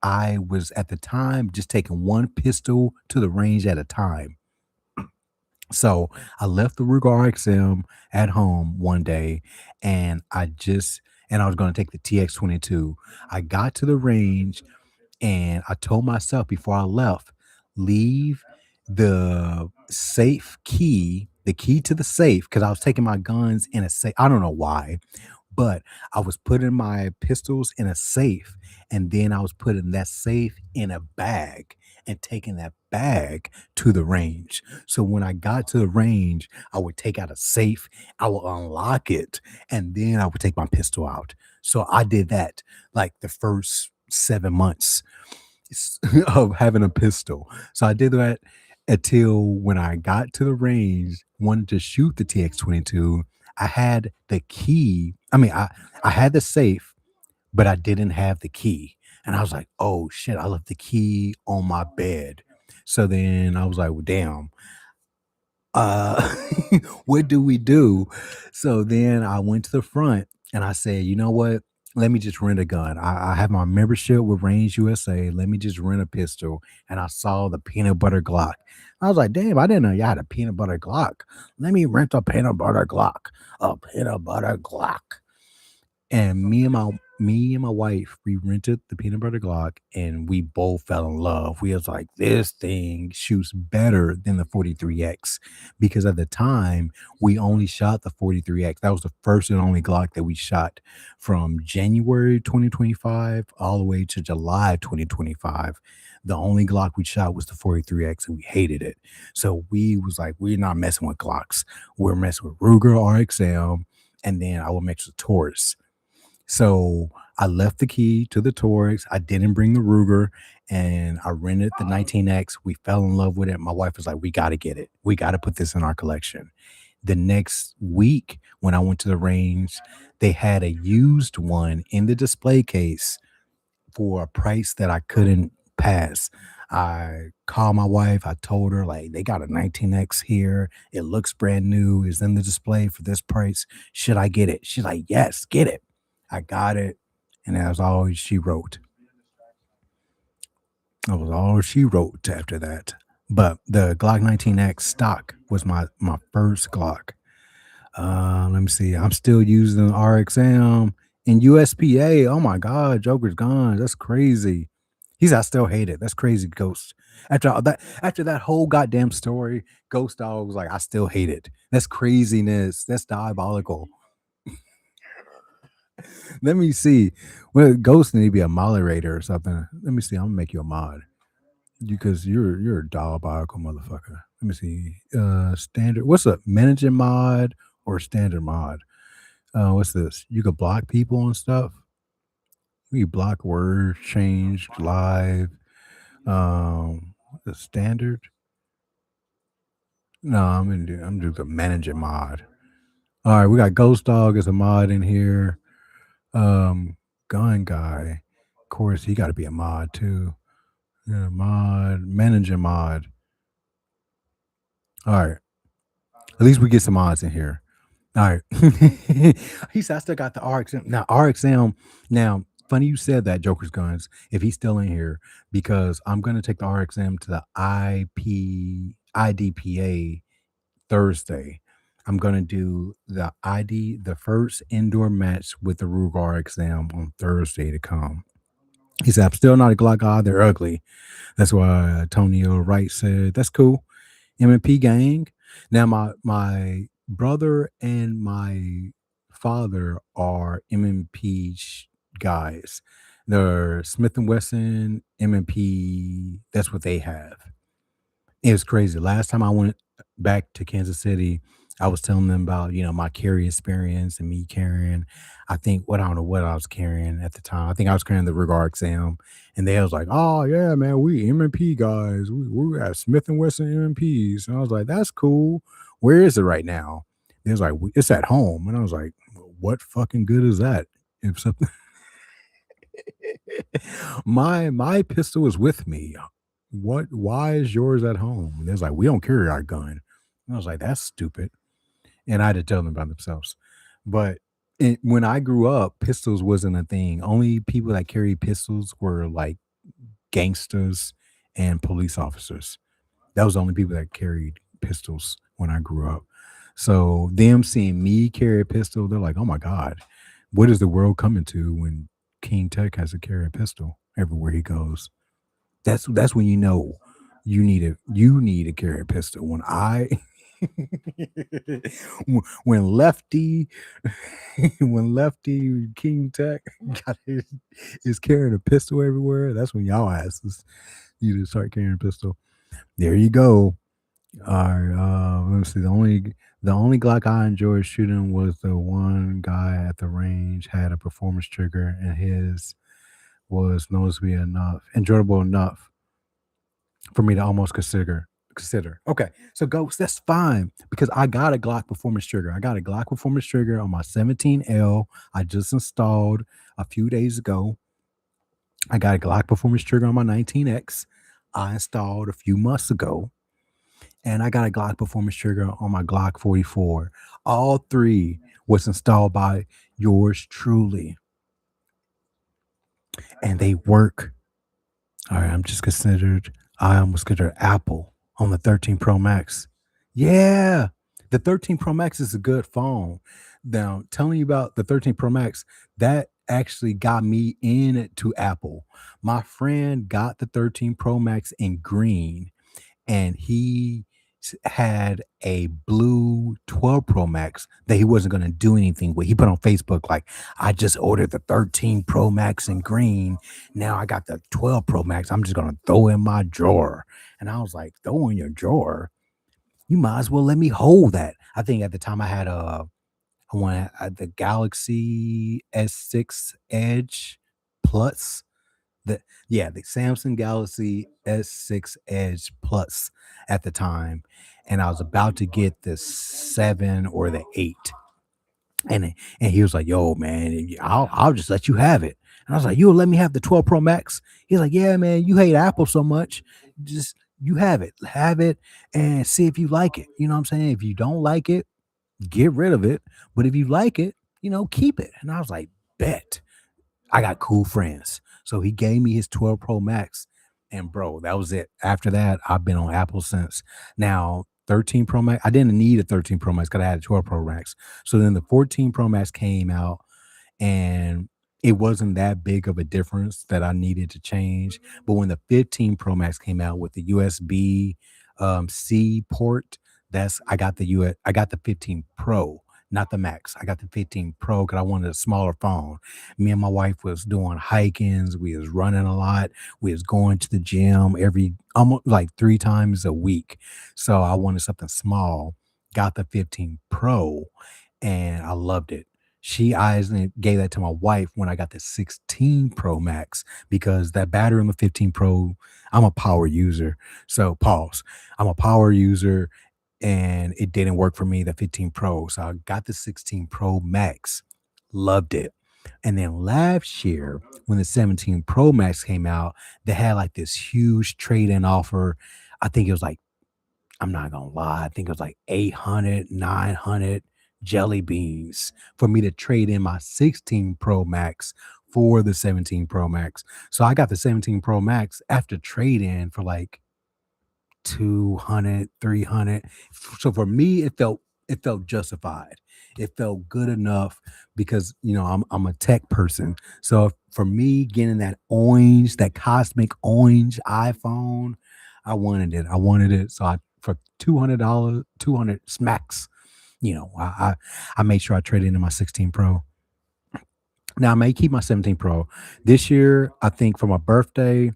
I was at the time just taking one pistol to the range at a time. So I left the Ruger RXM at home one day and I was going to take the TX22. I got to the range and I told myself before I left, leave the safe key, the key to the safe, because I was taking my guns in a safe. I don't know why, but I was putting my pistols in a safe, and then I was putting that safe in a bag and taking that bag to the range. So when I got to the range, I would take out a safe, I would unlock it, and then I would take my pistol out. So I did that like the first 7 months of having a pistol. So I did that until when I got to the range, wanted to shoot the TX-22. I had the key. I had the safe, but I didn't have the key. And I was like, oh shit, I left the key on my bed. So then I was like, well, damn, uh, what do we do? So then I went to the front and I said, you know what? Let me just rent a gun. I have my membership with Range USA. Let me just rent a pistol. And I saw the peanut butter Glock. I was like, damn, I didn't know you had a peanut butter Glock. Let me rent a peanut butter Glock. A peanut butter Glock. And me and my wife, we rented the peanut butter Glock and we both fell in love. We was like, this thing shoots better than the 43X. Because at the time, we only shot the 43X. That was the first and only Glock that we shot from January 2025 all the way to July 2025. The only Glock we shot was the 43X and we hated it. So we was like, we're not messing with Glocks. We're messing with Ruger RXM, and then I will mix with Taurus. So I left the key to the Taurus. I didn't bring the Ruger, and I rented the 19X. We fell in love with it. My wife was like, "We got to get it. We got to put this in our collection." The next week, when I went to the range, they had a used one in the display case for a price that I couldn't pass. I called my wife. I told her, like, they got a 19X here. It looks brand new. It's in the display for this price. Should I get it? She's like, yes, get it. I got it. And that was all she wrote. That was all she wrote after that. But the Glock 19X stock was my first Glock. Let me see. I'm still using RXM and USPA. Oh my God, Joker's gone. That's crazy. He's I still hate it. That's crazy, Ghost. After that whole goddamn story, Ghost Dog was like, I still hate it. That's craziness. That's diabolical. Let me see. Well, Ghost need to be a moderator or something. Let me see. I'm gonna make you a mod because you're a diabolical motherfucker. Let me see. Standard. What's up? Managing mod or standard mod? What's this? You could block people and stuff. You block words, change live. The standard. No, I'm gonna do the manager mod. All right, we got Ghost Dog as a mod in here. Gun guy. Of course, he got to be a mod too. Yeah, mod, manager mod. All right. At least we get some mods in here. All right. He said, I still got the RXM. Now, RXM, now, funny you said that, Joker's Guns, if he's still in here, because I'm going to take the RXM to the IDPA Thursday. I'm going to do the first indoor match with the Ruger RXM on Thursday to come. He said, I'm still not a Glock guy. They're ugly. That's why Antonio Wright said, that's cool. M&P gang. Now, my brother and my father are M&P guys. They're Smith& and Wesson, M&P. That's what they have. It was crazy. Last time I went back to Kansas City, I was telling them about, my carry experience and me carrying. I don't know what I was carrying at the time. I think I was carrying the Ruger exam. And they was like, oh, yeah, man, we M&P guys. We got Smith& and Wesson M&Ps. And I was like, that's cool. Where is it right now? They was like, it's at home. And I was like, what fucking good is that? If something my pistol is with me. Why is yours at home? And they was like, we don't carry our gun. And I was like, that's stupid. And I had to tell them about themselves. But when I grew up, pistols wasn't a thing. Only people that carried pistols were like gangsters and police officers. That was the only people that carried pistols when I grew up. So them seeing me carry a pistol, they're like, oh my God, what is the world coming to when King Tech has to carry a pistol everywhere he goes? That's when you know you need to carry a pistol. When I when Lefty when Lefty King Tech got is carrying a pistol everywhere, that's when y'all asses need to start carrying a pistol. There you go. All right. Let me see. The only Glock I enjoyed shooting was the one guy at the range had a performance trigger, and his was noticeably enough, enjoyable enough for me to almost consider. Okay, so Ghost, that's fine because I got a Glock performance trigger. I got a Glock performance trigger on my 17L. I just installed a few days ago. I got a Glock performance trigger on my 19X. I installed a few months ago, and I got a Glock performance trigger on my Glock 44. All three was installed by yours truly, and they work. All right, I almost considered Apple on the 13 Pro Max. Yeah, the 13 Pro Max is a good phone. Now, telling you about the 13 Pro Max, that actually got me into Apple. My friend got the 13 Pro Max in green, and he had a blue 12 Pro Max that he wasn't going to do anything with. He put on Facebook, like, I just ordered the 13 Pro Max in green. Now I got the 12 Pro Max. I'm just going to throw in my drawer. And I was like, throw in your drawer? You might as well let me hold that. I think at the time I wanted the Galaxy S6 Edge Plus, the Samsung Galaxy S6 Edge Plus at the time, and I was about to get the 7 or the 8. And he was like, "Yo, man, I'll just let you have it." And I was like, "You'll let me have the 12 Pro Max?" He's like, "Yeah, man, you hate Apple so much, just you have it, and see if you like it. You know what I'm saying? If you don't like it, get rid of it. But if you like it, keep it." And I was like, "Bet." I got cool friends. So he gave me his 12 Pro Max. And bro, that was it. After that, I've been on Apple since. Now, 13 Pro Max, I didn't need a 13 Pro Max because I had a 12 Pro Max. So then the 14 Pro Max came out, and it wasn't that big of a difference that I needed to change. But when the 15 Pro Max came out with the USB C port, I got I got the 15 Pro, not the Max. I got the 15 Pro because I wanted a smaller phone. Me and my wife was doing hikings. We was running a lot. We was going to the gym every almost like 3 times a week. So I wanted something small. Got the 15 Pro, and I loved it. I actually gave that to my wife when I got the 16 Pro Max because that battery on the 15 Pro, I'm a power user. So pause. I'm a power user, and it didn't work for me, the 15 Pro. So I got the 16 Pro Max. Loved it. And then last year, when the 17 Pro Max came out, they had like this huge trade-in offer. I think it was like, I'm not gonna lie, I think it was like 800, 900 jelly beans for me to trade in my 16 Pro Max for the 17 Pro Max. So I got the 17 Pro Max after trade in for like 200, 300. So for me, it felt justified. It felt good enough because I'm a tech person. So for me, getting that cosmic orange iPhone, I wanted it. I wanted it. So I for $200, 200 smacks, I made sure I traded into my 16 Pro. Now I may keep my 17 Pro this year. I think for my birthday,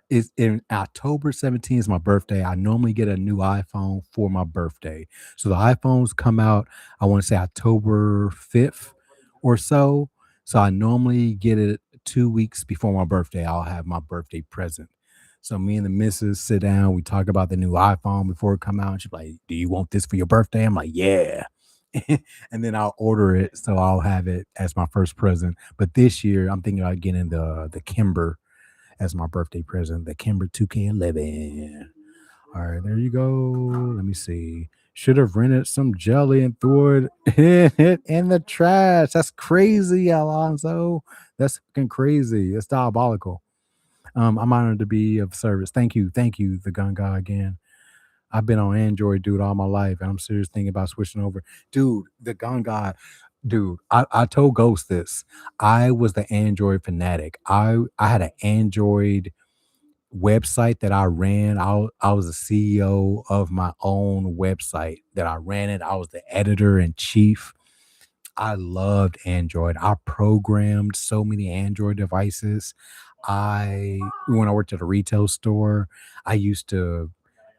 is in October 17th is my birthday. I normally get a new iPhone for my birthday. So the iPhones come out, I want to say October 5th or so. So I normally get it 2 weeks before my birthday. I'll have my birthday present. So me and the missus sit down, we talk about the new iPhone before it come out. And she's like, "Do you want this for your birthday?" I'm like, "Yeah." And then I'll order it, so I'll have it as my first present. But this year, I'm thinking about getting the Kimber as my birthday present, the Kimber 2K11. All right, there you go. Let me see. Should have rented some jelly and threw it in the trash. That's crazy, Alonzo. That's fucking crazy. It's diabolical. I'm honored to be of service. Thank you, the gun guy again. I've been on Android, dude, all my life, and I'm serious thinking about switching over. Dude, the gun guy, dude, I told Ghost this. I was the Android fanatic. I had an Android website that I ran. I was the CEO of my own website that I ran it. I was the editor in chief. I loved Android. I programmed so many Android devices. When I worked at a retail store, I used to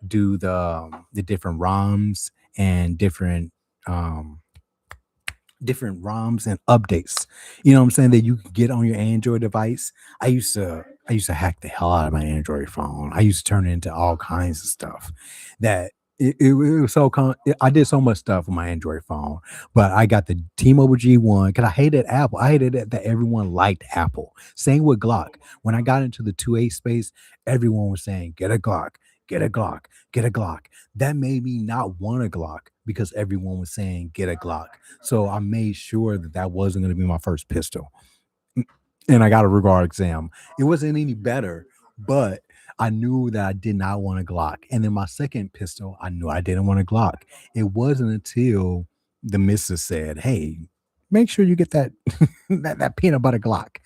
do the different ROMs and um different ROMs and updates. You know what I'm saying, that you could get on your Android device. I used to hack the hell out of my Android phone. I used to turn it into all kinds of stuff that it was I did so much stuff with my Android phone, but I got the T-Mobile G1 because I hated Apple. I hated that everyone liked Apple. Same with Glock. When I got into the 2A space, everyone was saying, get a Glock, get a Glock, get a Glock. That made me not want a Glock because everyone was saying, get a Glock. So I made sure that that wasn't going to be my first pistol. And I got a regard exam. It wasn't any better, but I knew that I did not want a Glock. And then my second pistol, I knew I didn't want a Glock. It wasn't until the missus said, "Hey, make sure you get that that peanut butter Glock."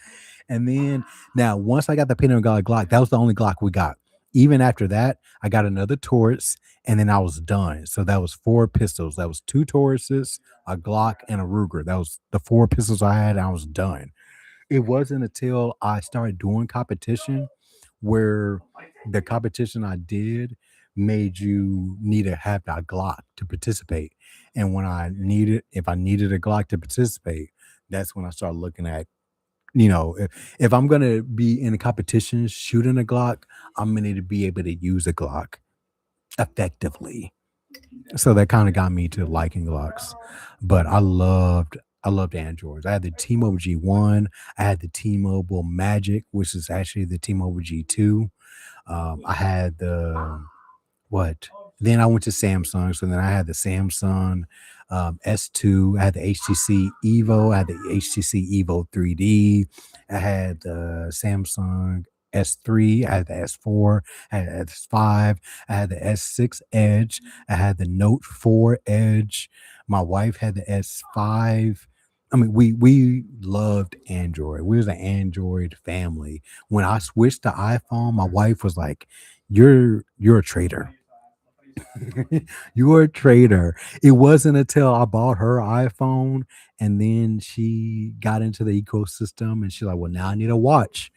And then now, once I got the peanut butter Glock, that was the only Glock we got. Even after that, I got another Taurus, and then I was done. So that was four pistols. That was two Tauruses, a Glock, and a Ruger. That was the four pistols I had. And I was done. It wasn't until I started doing competition where the competition I did made you need to have a Glock to participate. And if I needed a Glock to participate, that's when I started looking at, if I'm gonna be in a competition shooting a Glock, I'm gonna need to be able to use a Glock effectively. So that kind of got me to liking Glocks. But I loved Androids. I had the T-Mobile G1, I had the T-Mobile Magic, which is actually the T-Mobile G2. I had the what? Then I went to Samsung. So then I had the Samsung S2. I had the HTC Evo. I had the HTC Evo 3D. I had the Samsung S3. I had the S4. I had the S5. I had the S6 Edge. I had the Note 4 Edge. My wife had the S5. I mean, we loved Android. We was an Android family. When I switched to iPhone, my wife was like, "You're a traitor. You're a traitor." It wasn't until I bought her iPhone and then she got into the ecosystem and she's like, "Well, now I need a watch.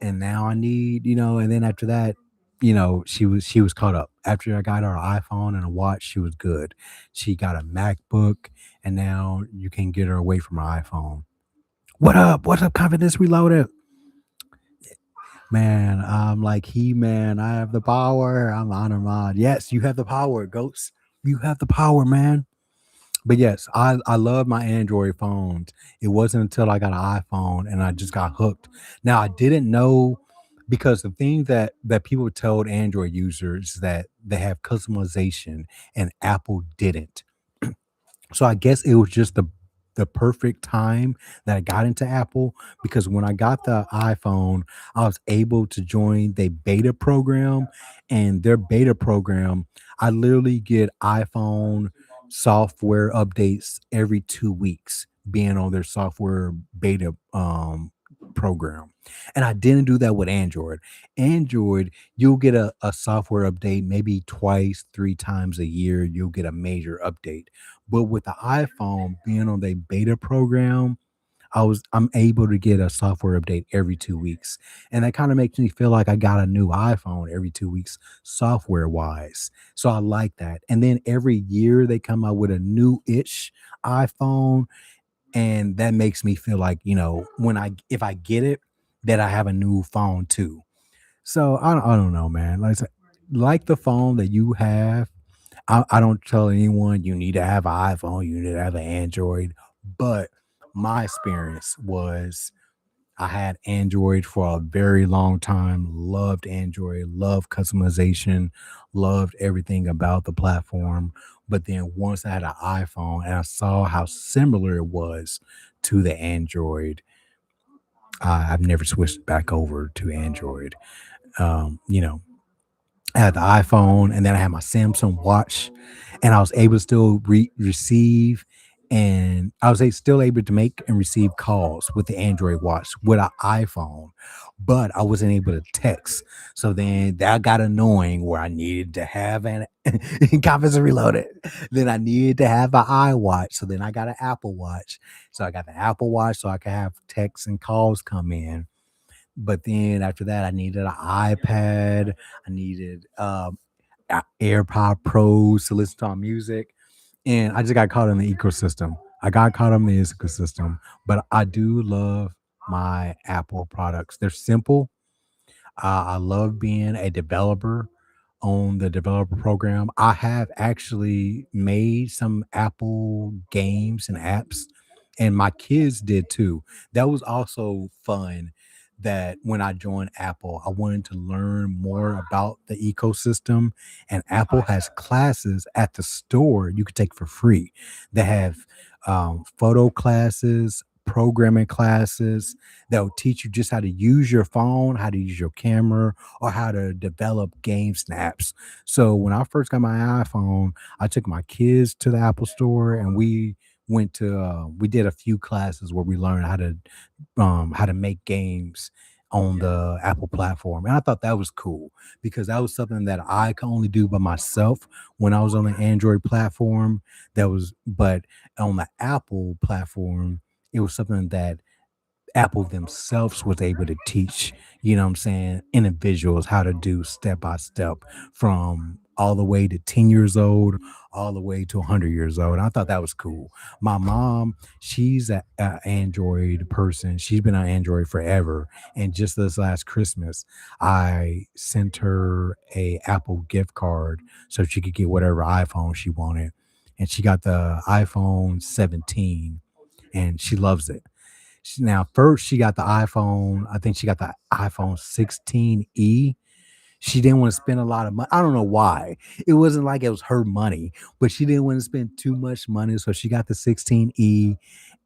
And now I need, and then after that, she was caught up. After I got her iPhone and a watch, she was good. She got a MacBook and now you can get her away from her iPhone. What up? What's up, Confidence Reloaded? Man, I'm like He-Man. I have the power. I'm Honor Mod. Yes, you have the power, Ghost. You have the power, man. But yes, I love my Android phones. It wasn't until I got an iPhone and I just got hooked. Now I didn't know because the thing that people told Android users that they have customization and Apple didn't. So I guess it was just the perfect time that I got into Apple because when I got the iPhone, I was able to join the beta program and their beta program, I literally get iPhone software updates every 2 weeks being on their software beta program. And I didn't do that with Android. Android, you'll get a software update maybe twice, three times a year. You'll get a major update. But with the iPhone being on the beta program, I'm able to get a software update every 2 weeks. And that kind of makes me feel like I got a new iPhone every 2 weeks, software wise. So I like that. And then every year they come out with a new ish iPhone. And that makes me feel like, if I get it, that I have a new phone too. So I don't know, man. Like the phone that you have, I don't tell anyone you need to have an iPhone, you need to have an Android. But my experience was I had Android for a very long time, loved Android, loved customization, loved everything about the platform. But then once I had an iPhone and I saw how similar it was to the Android, I've never switched back over to Android. Um, you know, I had the iPhone and then I had my Samsung watch and I was able to still receive and I was still able to make and receive calls with the Android watch with an iPhone, but I wasn't able to text. So then that got annoying where I needed to have an Confidence Reloaded. Then I needed to have an iWatch. So then I got an Apple Watch. So I got the Apple Watch so I could have texts and calls come in. But then after that, I needed an iPad. I needed AirPod Pros to listen to our music, and I just got caught in the ecosystem. I got caught in the ecosystem, but I do love my Apple products. They're simple. I love being a developer on the developer program. I have actually made some Apple games and apps, and my kids did too. That was also fun. That when I joined Apple, I wanted to learn more about the ecosystem, and Apple has classes at the store you could take for free. They have photo classes, programming classes, that will teach you just how to use your phone, how to use your camera, or how to develop game snaps. So when I first got my iPhone, I took my kids to the Apple store and we did a few classes where we learned how to make games on the Apple platform. And I thought that was cool because that was something that I could only do by myself when I was on the Android platform. But on the Apple platform, it was something that Apple themselves was able to teach, what I'm saying, individuals how to do step by step from all the way to 10 years old, all the way to 100 years old. I thought that was cool. My mom, she's a Android person. She's been on Android forever. And just this last Christmas, I sent her a Apple gift card so she could get whatever iPhone she wanted. And she got the iPhone 17 and she loves it. Now, first she got the iPhone. I think she got the iPhone 16e. She didn't want to spend a lot of money. I don't know why. It wasn't like it was her money, but she didn't want to spend too much money. So she got the 16e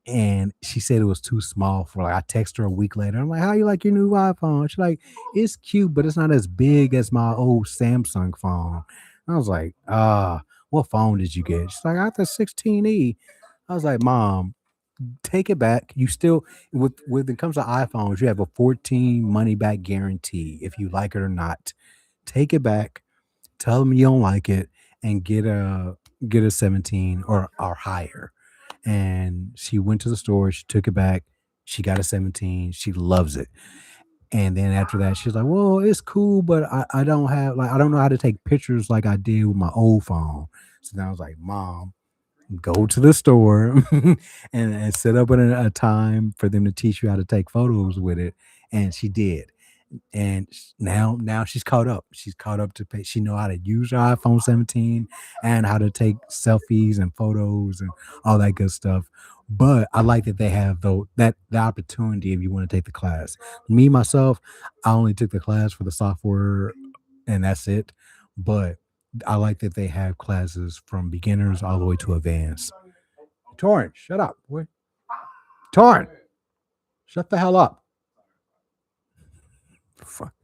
and she said it was too small for like I text her a week later. I'm like, how you like your new iPhone? She's like, it's cute, but it's not as big as my old Samsung phone. I was like, what phone did you get? She's like, I got the 16e. I was like, Mom, take it back. You still with when it comes to iPhones, you have a 14 money back guarantee if you like it or not. Take it back, tell them you don't like it, and get a 17 or higher. And she went to the store, she took it back, she got a 17, she loves it. And then after that, she's like, well, it's cool, but I don't have like I don't know how to take pictures like I did with my old phone. So then I was like, Mom, go to the store and set up a time for them to teach you how to take photos with it. And she did. And now she's caught up. She's caught up to pay. She know how to use her iPhone 17 and how to take selfies and photos and all that good stuff. But I like that they have though that the opportunity if you want to take the class. Me myself, I only took the class for the software and that's it. But I like that they have classes from beginners all the way to advanced. Torrent, shut up. What? Torrent, shut the hell up. Fuck.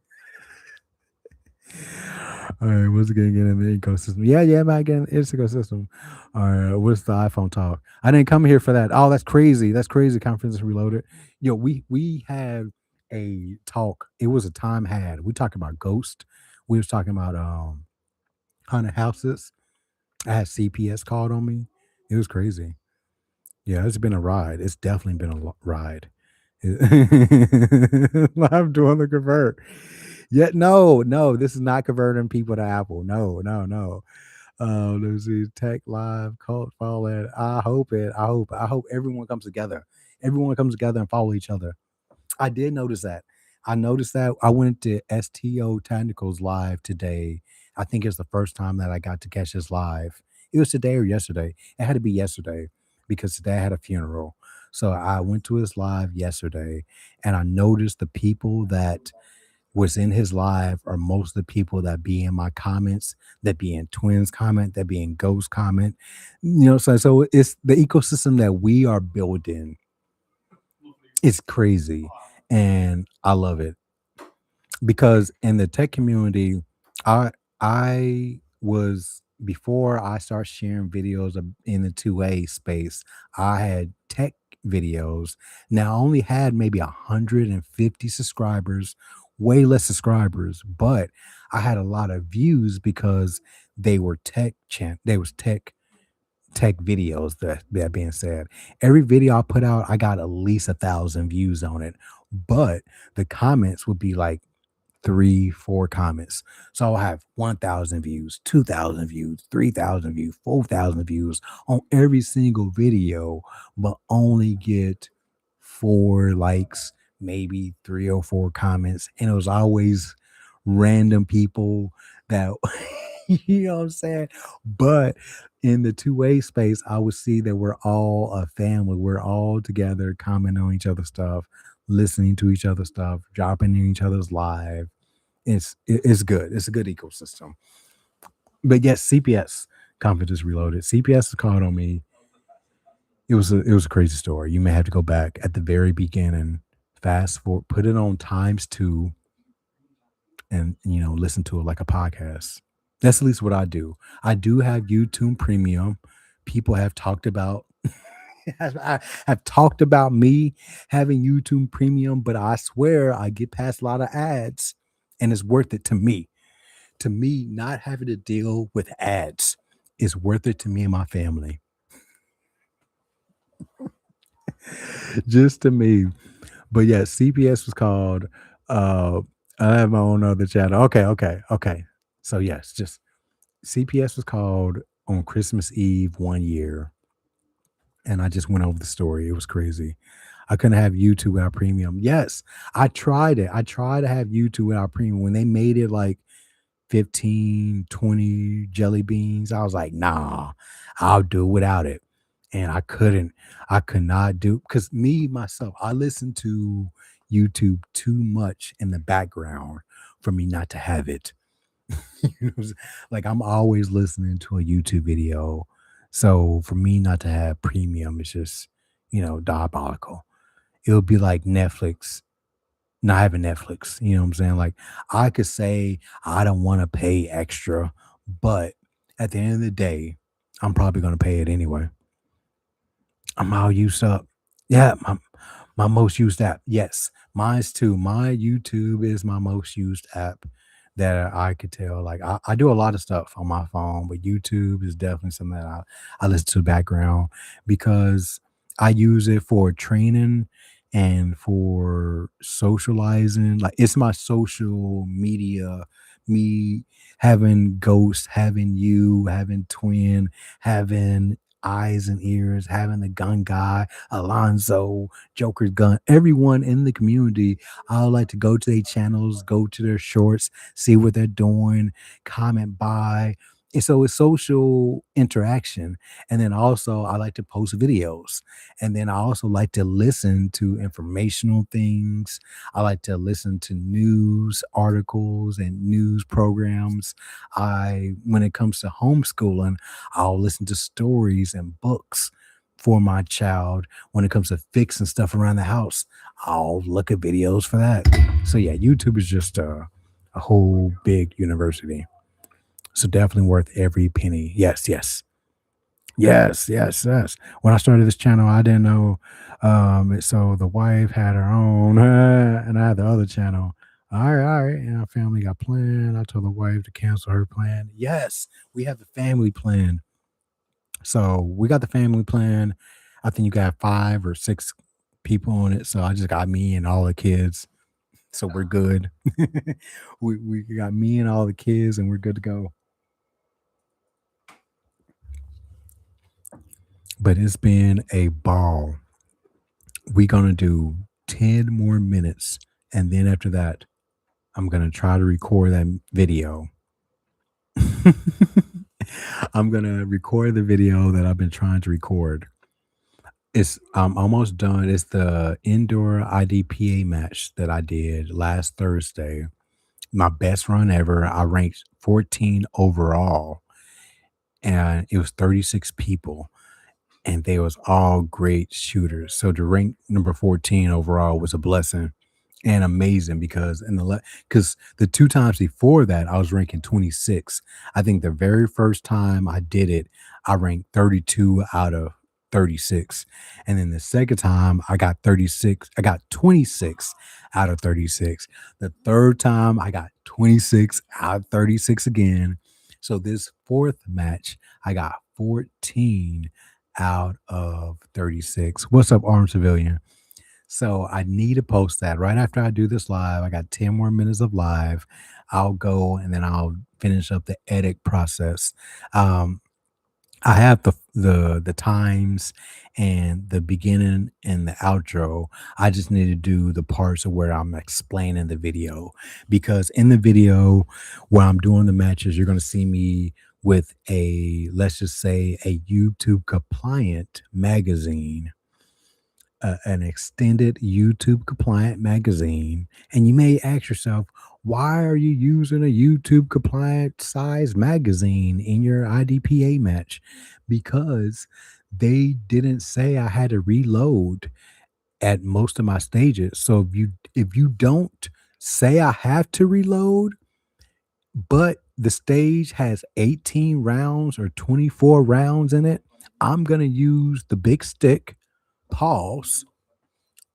All right, what's gonna get in the ecosystem? Yeah, man, again, it's ecosystem. All right, what's the iPhone talk? I didn't come here for that. Oh, that's crazy. That's crazy. Conference reloaded. We had a talk. It was a time had. We talked about ghost. We was talking about haunted houses. I had CPS called on me. It was crazy. Yeah, it's been a ride. It's definitely been a ride. I'm doing the convert. Yeah, no, this is not converting people to Apple. No, no, no. Let's see, Tech Live, Cult Follow. I hope everyone comes together. Everyone comes together and follow each other. I did notice that. I noticed that I went to STO Technicals live today. I think it's the first time that I got to catch this live. It was today or yesterday. It had to be yesterday because today I had a funeral. So I went to his live yesterday and I noticed the people that was in his live are most of the people that be in my comments, that be in twins comment, that be in ghost comment. So it's the ecosystem that we are building. It's crazy. And I love it because in the tech community, I was before I start sharing videos in the 2A space, I had tech videos. Now I only had maybe 150 subscribers, way less subscribers, but I had a lot of views because they were they was tech videos. That being said, every video I put out, I got at least 1,000 views on it. But the comments would be like three, four comments. So I'll have 1,000 views, 2,000 views, 3,000 views, 4,000 views on every single video, but only get four likes, maybe three or four comments. And it was always random people that, you know what I'm saying? But in the two-way space, I would see that we're all a family. We're all together, commenting on each other's stuff, listening to each other's stuff, dropping in each other's live. It's good. It's a good ecosystem. But yes, CPS, Confidence Reloaded. CPS called on me. It was a crazy story. You may have to go back at the very beginning, fast forward, put it on times two, and listen to it like a podcast. That's at least what I do. I do have YouTube Premium. People have talked about have talked about me having YouTube Premium, but I swear I get past a lot of ads, and it's worth it to me. To me, not having to deal with ads is worth it to me and my family. Just to me. But yeah, CPS was called. Uh, I have my own other channel. Okay, okay, okay. So yes, just CPS was called on Christmas Eve one year, and I just went over the story. It was crazy. I couldn't have YouTube without premium. Yes, I tried it. I tried to have YouTube without premium when they made it like 15, 20 jelly beans. I was like, nah, I'll do without it. And I couldn't, I could not do because me myself, I listen to YouTube too much in the background for me not to have it. You know what I'm saying? Like I'm always listening to a YouTube video. So for me not to have premium is just, diabolical. It'll be like Netflix not having Netflix. You know what I'm saying? Like I could say I don't want to pay extra, but at the end of the day, I'm probably gonna pay it anyway. I'm all used up. Yeah, my most used app. Yes, mine's too. My YouTube is my most used app that I could tell. Like I do a lot of stuff on my phone, but YouTube is definitely something that I listen to background because I use it for training and for socializing. Like it's my social media, me having ghosts, having you, having twin, having eyes and ears, having the gun guy, Alonzo, Joker's gun, everyone in the community. I would like to go to their channels, go to their shorts, see what they're doing, comment by. And so it's social interaction. And then also I like to post videos. And then I also like to listen to informational things. I like to listen to news articles and news programs. When it comes to homeschooling, I'll listen to stories and books for my child. When it comes to fixing stuff around the house, I'll look at videos for that. So yeah, YouTube is just a whole big university. So definitely worth every penny. Yes, yes. Yes, yes, yes. When I started this channel, I didn't know. So the wife had her own, and I had the other channel. All right. And our family got planned. I told the wife to cancel her plan. Yes, we have the family plan. So we got the family plan. I think you got five or six people on it. So I just got me and all the kids. So we're good. We got me and all the kids, and we're good to go. But it's been a ball. We're gonna do 10 more minutes, and then after that, I'm gonna try to record that video. I'm gonna record the video that I've been trying to record. It's I'm almost done. It's the indoor IDPA match that I did last Thursday. My best run ever. I ranked 14 overall, and it was 36 people, and they was all great shooters. So to rank number 14 overall was a blessing. and amazing because because the two times before that I was ranking 26. I think the very first time I did it, I ranked 32 out of 36. And then the second time I got 36, I got 26 out of 36. The third time I got 26 out of 36 again. So this fourth match, I got 14 out of 36. What's up, Armed Civilian? So I need to post that right after I do this live. I got 10 more minutes of live. I'll go and then I'll finish up the edit process. Um, I have the times and the beginning and the outro. I just need to do the parts of where I'm explaining the video because in the video where I'm doing the matches, you're going to see me with a, let's just say, a YouTube compliant magazine, an extended YouTube compliant magazine. And you may ask yourself, why are you using a YouTube compliant size magazine in your IDPA match? Because they didn't say I had to reload at most of my stages. So if you don't say I have to reload, but the stage has 18 rounds or 24 rounds in it, I'm gonna use the big stick, pause,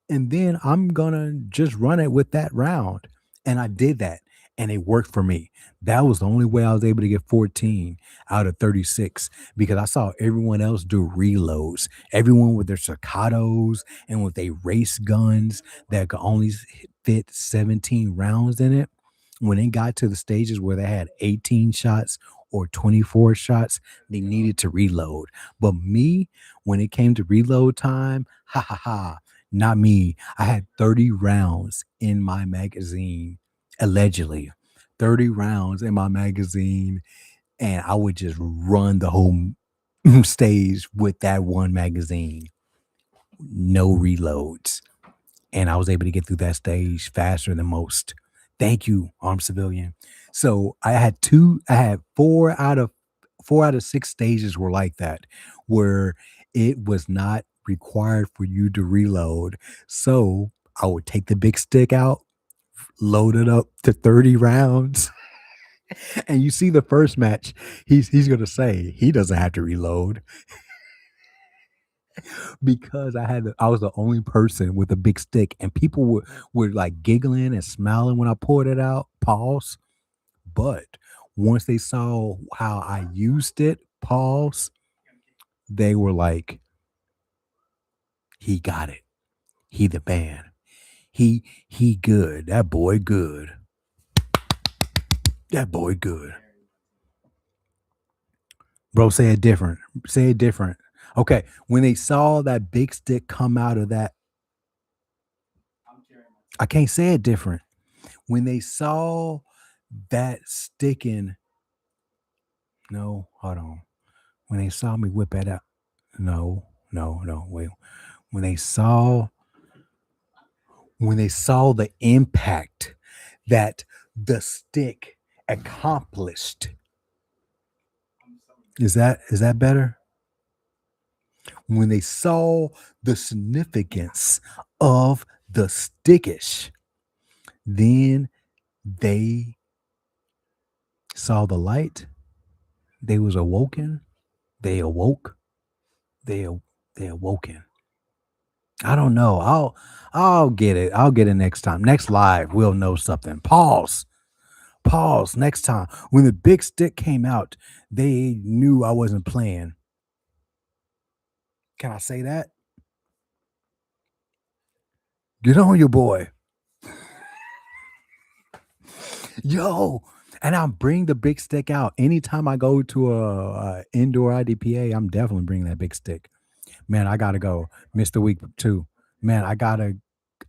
and then I'm gonna just run it with that round. And I did that, and it worked for me. That was the only way I was able to get 14 out of 36 because I saw everyone else do reloads. Everyone with their staccatos and with their race guns that could only fit 17 rounds in it. When it got to the stages where they had 18 shots or 24 shots, they needed to reload. But me, when it came to reload time, ha ha ha, not me. I had 30 rounds in my magazine, allegedly. 30 rounds in my magazine, and I would just run the whole stage with that one magazine. No reloads. And I was able to get through that stage faster than most. Thank you, armed civilian. So I had four out of six stages were like that, where it was not required for you to reload. So I would take the big stick out, load it up to 30 rounds. And you see the first match, he's gonna say he doesn't have to reload because I was the only person with a big stick, and people were like giggling and smiling when I poured it out. Pause. But once they saw how I used it, pause, they were like, he got it. He the man. He good. That boy good. That boy good. Bro, say it different. Say it different. Okay. When they saw that big stick come out of that, I can't say it different. When they saw that sticking, no, hold on. When they saw me whip it out, no, no, no, wait. When they saw the impact that the stick accomplished, is that better? When they saw the significance of the stickish, then they saw the light. They was awoken. They awoke. They they awoken. I don't know. I'll get it. I'll get it next time. Next live, we'll know something. Pause. Pause. Next time. When the big stick came out, they knew I wasn't playing. Can I say that? Get on your boy. Yo. And I'll bring the big stick out. Anytime I go to a indoor IDPA, I'm definitely bringing that big stick. Man, I gotta go. Miss the week too. Man,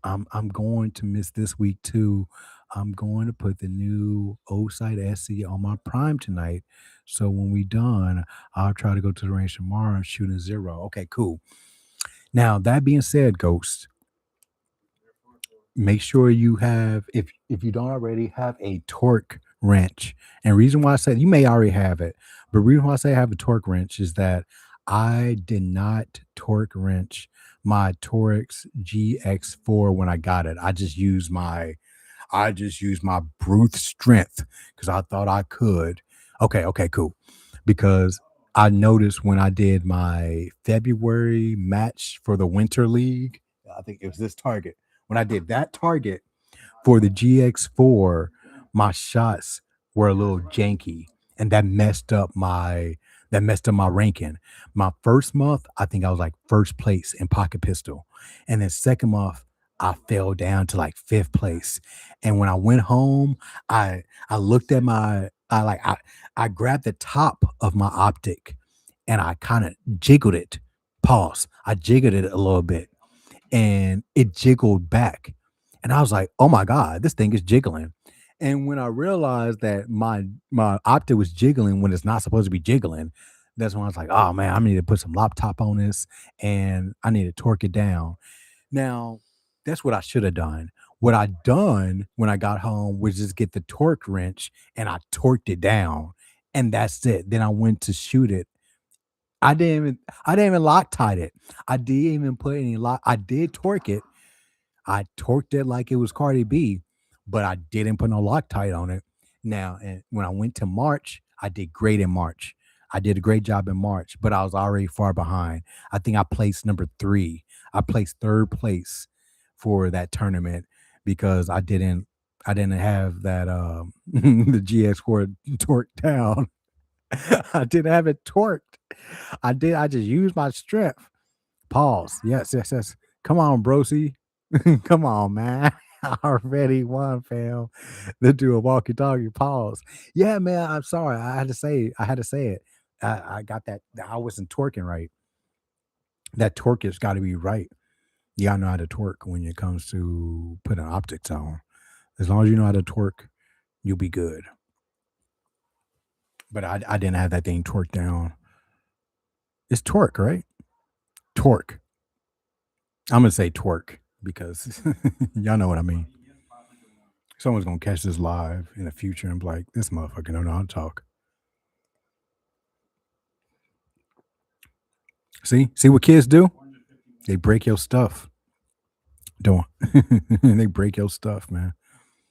I'm going to miss this week too. I'm going to put the new O site SC on my prime tonight. So when we done, I'll try to go to the range tomorrow and shoot a zero. Okay, cool. Now that being said, Ghost, make sure you have, if you don't already have, a torque wrench. And reason why I said you may already have it, but reason why I say I have a torque wrench is that I did not torque wrench my Torx GX4 when I got it. I just used my brute strength because I thought I could. Okay, okay, cool. Because I noticed when I did my February match for the Winter League, I think it was this target. When I did that target for the GX4, my shots were a little janky, and that messed up my ranking. My first month, I think I was like first place in pocket pistol, and then second month, I fell down to like fifth place. And when I went home, I looked at I grabbed the top of my optic, and I kind of jiggled it. Pause. I jiggled it a little bit and it jiggled back. And I was like, "Oh my god, this thing is jiggling." And when I realized that my optic was jiggling when it's not supposed to be jiggling, that's when I was like, "Oh man, I need to put some laptop on this and I need to torque it down." Now, that's what I should have done. What I done when I got home was just get the torque wrench and I torqued it down, and that's it. Then I went to shoot it. I didn't even Loctite it. I didn't even put any lock. I did torque it. I torqued it like it was Cardi B, but I didn't put no Loctite on it. Now, and when I went to March, I did great in March. I did a great job in March, but I was already far behind. I think I placed number 3. I placed 3rd place for that tournament because I didn't have that the GX4 torqued down. I didn't have it torqued. I just used my strength. Pause. Yes, yes, yes. Come on, broski. Come on, man. I already won, fam. Let's do a walkie-talkie. Pause. Yeah, man. I'm sorry. I had to say it. I got that. I wasn't torquing right. That torque has got to be right. You gotta know how to torque when it comes to putting optics on. As long as you know how to torque, you'll be good. But I didn't have that thing torqued down. It's torque, right? Torque. I'm gonna say twerk because y'all know what I mean. Someone's gonna catch this live in the future and be like, "This motherfucker don't know how to talk." See what kids do? They break your stuff. Don't they break your stuff, man?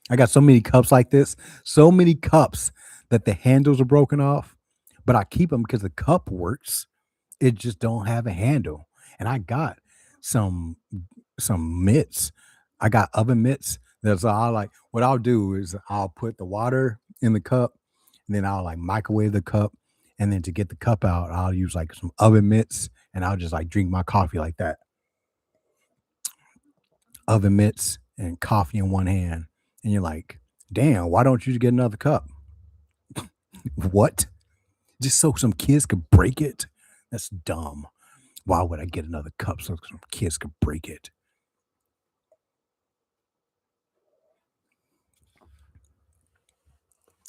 I got so many cups like this, so many cups that the handles are broken off, but I keep them because the cup works. It just don't have a handle. And I got some mitts. I got oven mitts. That's all I like. What I'll do is I'll put the water in the cup, and then I'll like microwave the cup. And then to get the cup out, I'll use like some oven mitts and I'll just like drink my coffee like that. Oven mitts and coffee in one hand. And you're like, damn, why don't you just get another cup? What? Just so some kids could break it? That's dumb. Why would I get another cup so some kids could break it?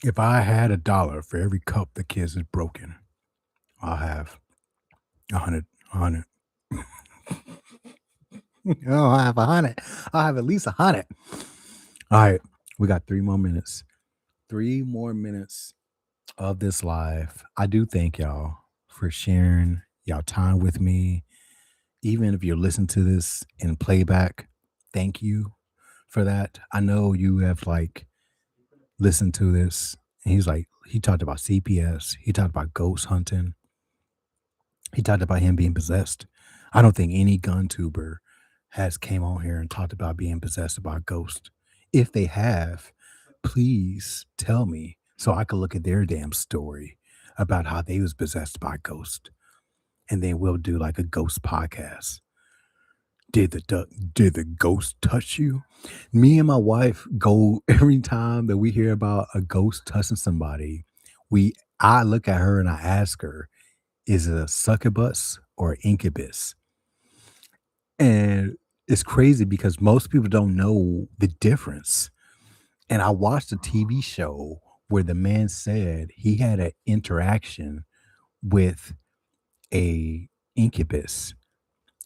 If I had $1 for every cup the kids has broken, I'll have 100. I'll have 100. I'll have at least 100. All right, we got 3 more minutes. 3 more minutes of this live. I do thank y'all for sharing y'all time with me. Even if you're listening to this in playback, thank you for that. I know you have like listened to this. And he talked about CPS. He talked about ghost hunting. He talked about him being possessed. I don't think any gun tuber has came on here and talked about being possessed by a ghost. If they have, please tell me so I can look at their damn story about how they was possessed by a ghost. And then we'll do like a ghost podcast. Did the ghost touch you? Me and my wife go every time that we hear about a ghost touching somebody, I look at her and I ask her, is it a succubus or incubus? And it's crazy because most people don't know the difference. And I watched a TV show where the man said he had an interaction with a incubus.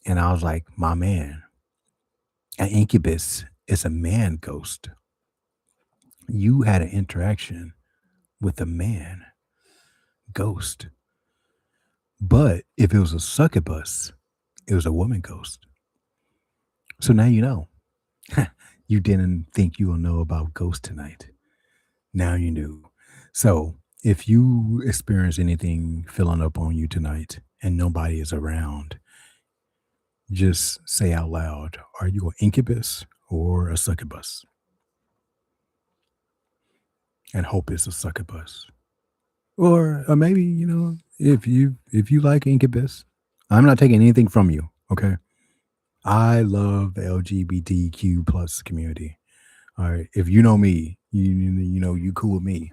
And I was like, my man, an incubus is a man ghost. You had an interaction with a man ghost. But if it was a succubus, it was a woman ghost. So now you know. You didn't think you will know about ghosts tonight. Now you knew. So if you experience anything filling up on you tonight and nobody is around, just say out loud, are you an incubus or a succubus? And hope it's a succubus. Or maybe, if you like incubus, I'm not taking anything from you, okay? I love the LGBTQ plus community. All right. If you know me, you know you cool with me.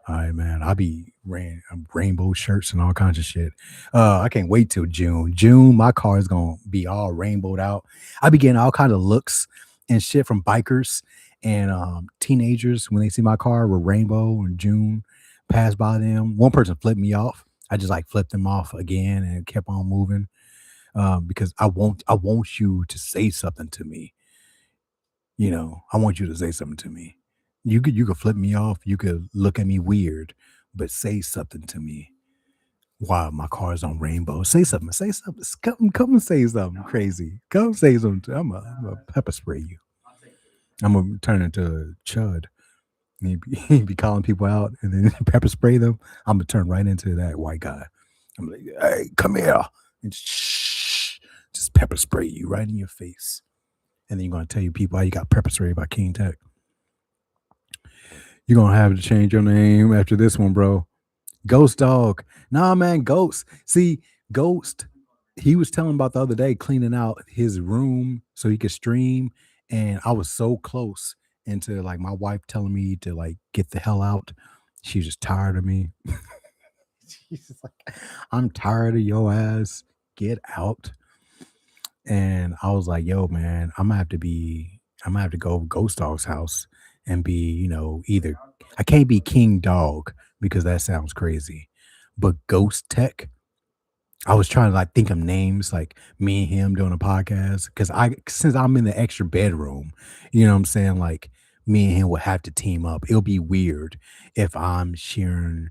All right, man. I'll be rainbow shirts and all kinds of shit. I can't wait till June. June, my car is gonna be all rainbowed out. I be getting all kind of looks and shit from bikers and teenagers when they see my car with rainbow in June. Pass by them. One person flipped me off. I just like flipped them off again and kept on moving because I want you to say something to me. I want you to say something to me. You could flip me off, you could look at me weird, but say something to me while my car's on rainbow. Say something. Say something. Come and say something No, crazy. Come say something. I'm a uh, pepper spray you. I'll take it. I'm gonna turn into a chud. And he be calling people out and then pepper spray them. I'm gonna turn right into that white guy. I'm like, hey, come here. And shh, just pepper spray you right in your face. And then you're gonna tell you people how you got pepper sprayed by King Tech. You're gonna have to change your name after this one, bro. Ghost Dog. Nah, man, Ghost. See, Ghost, he was telling about the other day cleaning out his room so he could stream. And I was so close into like my wife telling me to like get the hell out. She was just tired of me. She's just like, I'm tired of your ass. Get out. And I was like, yo, man, I'm gonna have to go to Ghost Dog's house and be, either I can't be King Dog because that sounds crazy. But Ghost Tech, I was trying to like think of names like me and him doing a podcast. Cause since I'm in the extra bedroom, you know what I'm saying? Like me and him would have to team up. It'll be weird if I'm sharing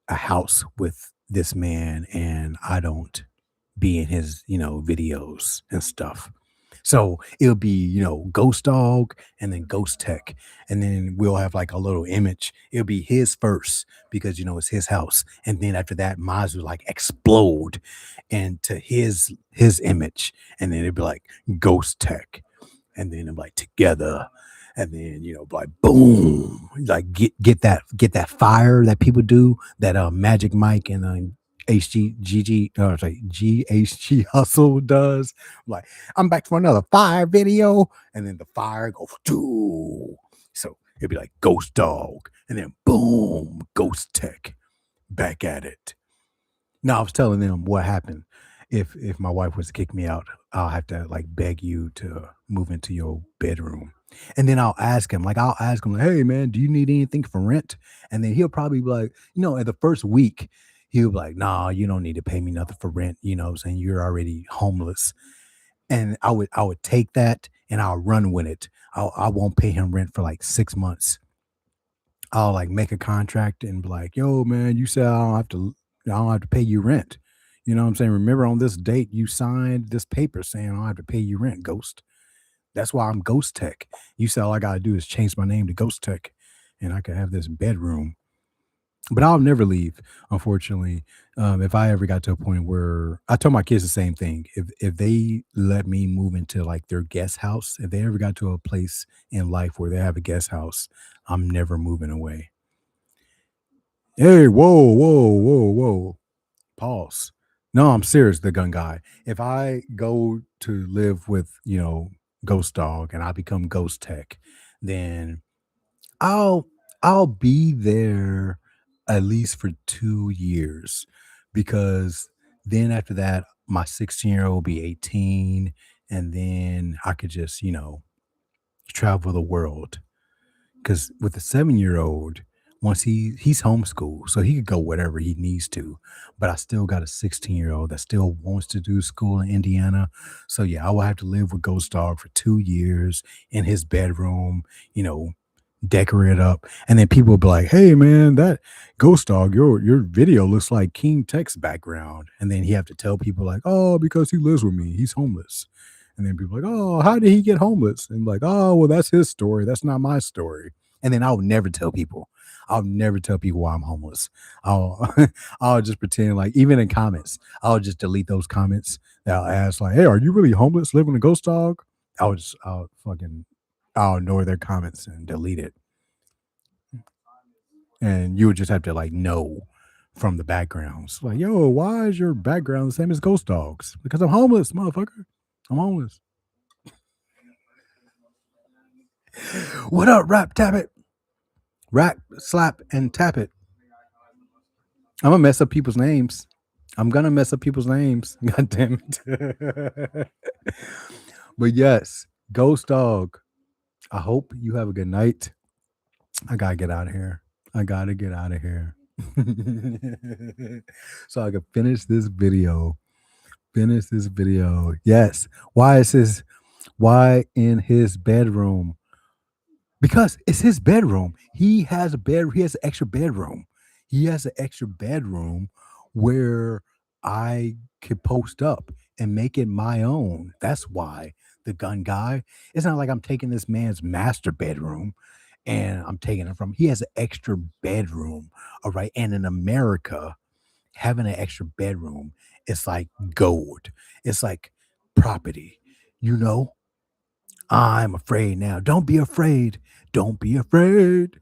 a house with this man and I don't be in his, videos and stuff. So it'll be, Ghost Dog and then Ghost Tech. And then we'll have like a little image. It'll be his first because, it's his house. And then after that, mine will like explode into his image. And then it'd be like Ghost Tech and then I'm like together, and then like boom, like get that fire that people do that Magic Mike and HGGG, it's like GHG Hustle does. Like I'm back for another fire video, and then the fire goes doo. So it'd be like Ghost Dog, and then boom, Ghost Tech, back at it. No, I was telling them what happened. If my wife was to kick me out, I'll have to like beg you to move into your bedroom. And then I'll ask him, like, hey man, do you need anything for rent? And then he'll probably be like, at the first week, he'll be like, nah, you don't need to pay me nothing for rent, what I'm saying? You're already homeless. And I would take that and I'll run with it. I won't pay him rent for like 6 months. I'll like make a contract and be like, "Yo, man, you said I don't have to pay you rent." You know what I'm saying? Remember on this date you signed this paper saying I don't have to pay you rent, Ghost. That's why I'm Ghost Tech. You said all I gotta do is change my name to Ghost Tech, and I could have this bedroom. But I'll never leave, unfortunately. If I ever got to a point where I tell my kids the same thing, if they let me move into like their guest house, if they ever got to a place in life where they have a guest house, I'm never moving away. Hey, whoa, whoa, whoa, whoa. Pause. No, I'm serious, the gun guy. If I go to live with, Ghost Dog and I become Ghost Tech, then I'll I'll be there at least for 2 years because then after that, my 16-year-old will be 18, and then I could just, travel the world. Because with a 7-year old, once he's homeschooled, so he could go whatever he needs to. But I still got a 16-year old that still wants to do school in Indiana. So yeah, I will have to live with Ghost Dog for 2 years in his bedroom, you know, decorate it up, and then people will be like, "Hey, man, that ghost dog, your video looks like King Tech's background," and then he have to tell people like, "Oh, because he lives with me, he's homeless," and then people are like, "Oh, how did he get homeless?" And like, "Oh, well, that's his story. That's not my story." And then I'll never tell people. I'll never tell people why I'm homeless. I'll I'll just pretend like even in comments, I'll just delete those comments that I'll ask like, "Hey, are you really homeless living with a ghost dog?" I'll ignore their comments and delete it. And you would just have to like know from the backgrounds. Like, yo, why is your background the same as ghost dogs? Because I'm homeless, motherfucker. I'm homeless. What up, rap tap it? Rap, slap, and tap it. I'm gonna mess up people's names. I'm gonna mess up people's names. God damn it. But yes, Ghost Dog. I hope you have a good night. I gotta get out of here. I gotta get out of here. So I can finish this video. Finish this video. Yes. Why in his bedroom? Because it's his bedroom. He has an extra bedroom. He has an extra bedroom where I could post up and make it my own. That's why the gun guy. It's not like I'm taking this man's master bedroom and I'm taking it from. He has an extra bedroom. All right. And in America, having an extra bedroom is like gold. It's like property. You know, I'm afraid now. Don't be afraid. Don't be afraid.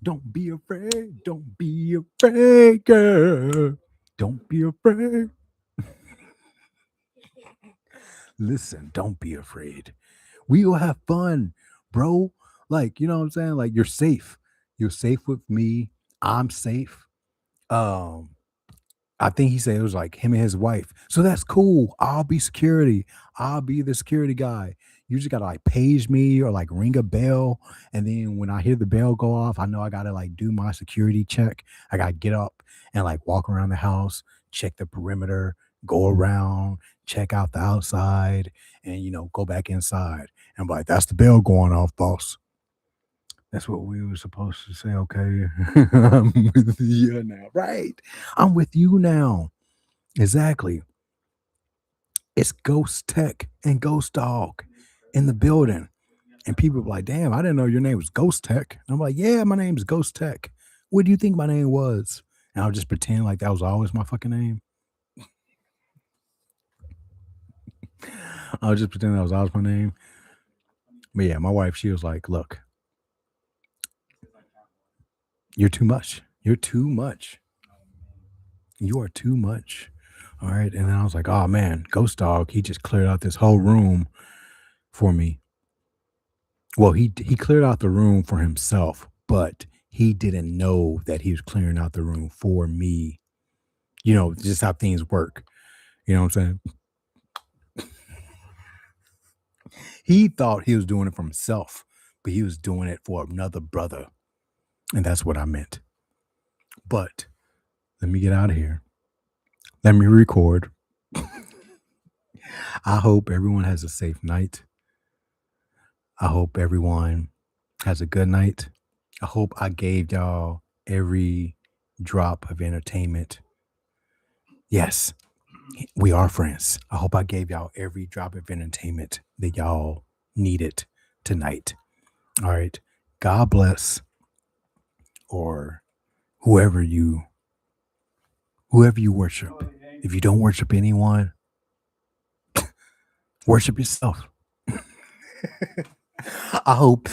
Don't be afraid. Don't be afraid, girl. Don't be afraid. Listen, don't be afraid. We will have fun, bro. Like, you know what I'm saying? Like, you're safe. You're safe with me. I'm safe. Um, I think he said it was like him and his wife. So that's cool. I'll be security. I'll be the security guy. You just gotta like page me or like ring a bell. And then when I hear the bell go off, I know I gotta like do my security check. I gotta get up and like walk around the house, check the perimeter, go around, check out the outside, and go back inside. And I'm like, that's the bell going off, boss. That's what we were supposed to say. Okay. I'm with you now. Right. I'm with you now. Exactly. It's Ghost Tech and Ghost Dog in the building. And people were like, damn, I didn't know your name was Ghost Tech. And I'm like, yeah, my name's Ghost Tech. What do you think my name was? And I'll just pretend like that was always my fucking name. I'll just pretend that was always my name. But yeah, my wife, she was like, look, you're too much. You're too much. You are too much. All right. And then I was like, oh man, Ghost Dog, he just cleared out this whole room for me. Well, he cleared out the room for himself, but he didn't know that he was clearing out the room for me. Just how things work. You know what I'm saying? He thought he was doing it for himself, but he was doing it for another brother. And that's what I meant. But let me get out of here. Let me record. I hope everyone has a safe night. I hope everyone has a good night. I hope I gave y'all every drop of entertainment. Yes, we are friends. I hope I gave y'all every drop of entertainment that y'all needed tonight. All right. God bless, or whoever you worship. If you don't worship anyone, worship yourself. I hope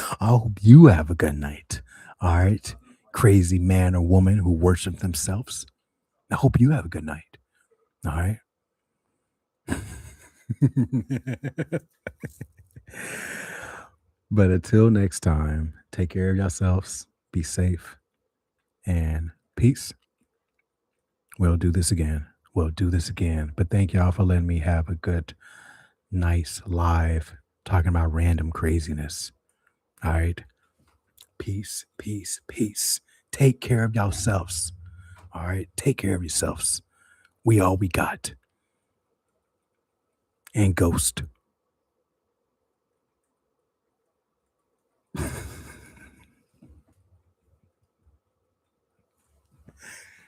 you have a good night. All right. Crazy man or woman who worship themselves. I hope you have a good night. All right. But until next time, take care of yourselves, be safe, and peace. We'll do this again. We'll do this again. But thank y'all for letting me have a good, nice live talking about random craziness. All right. Peace, peace, peace. Take care of yourselves. All right. Take care of yourselves. We all we got. And Ghost.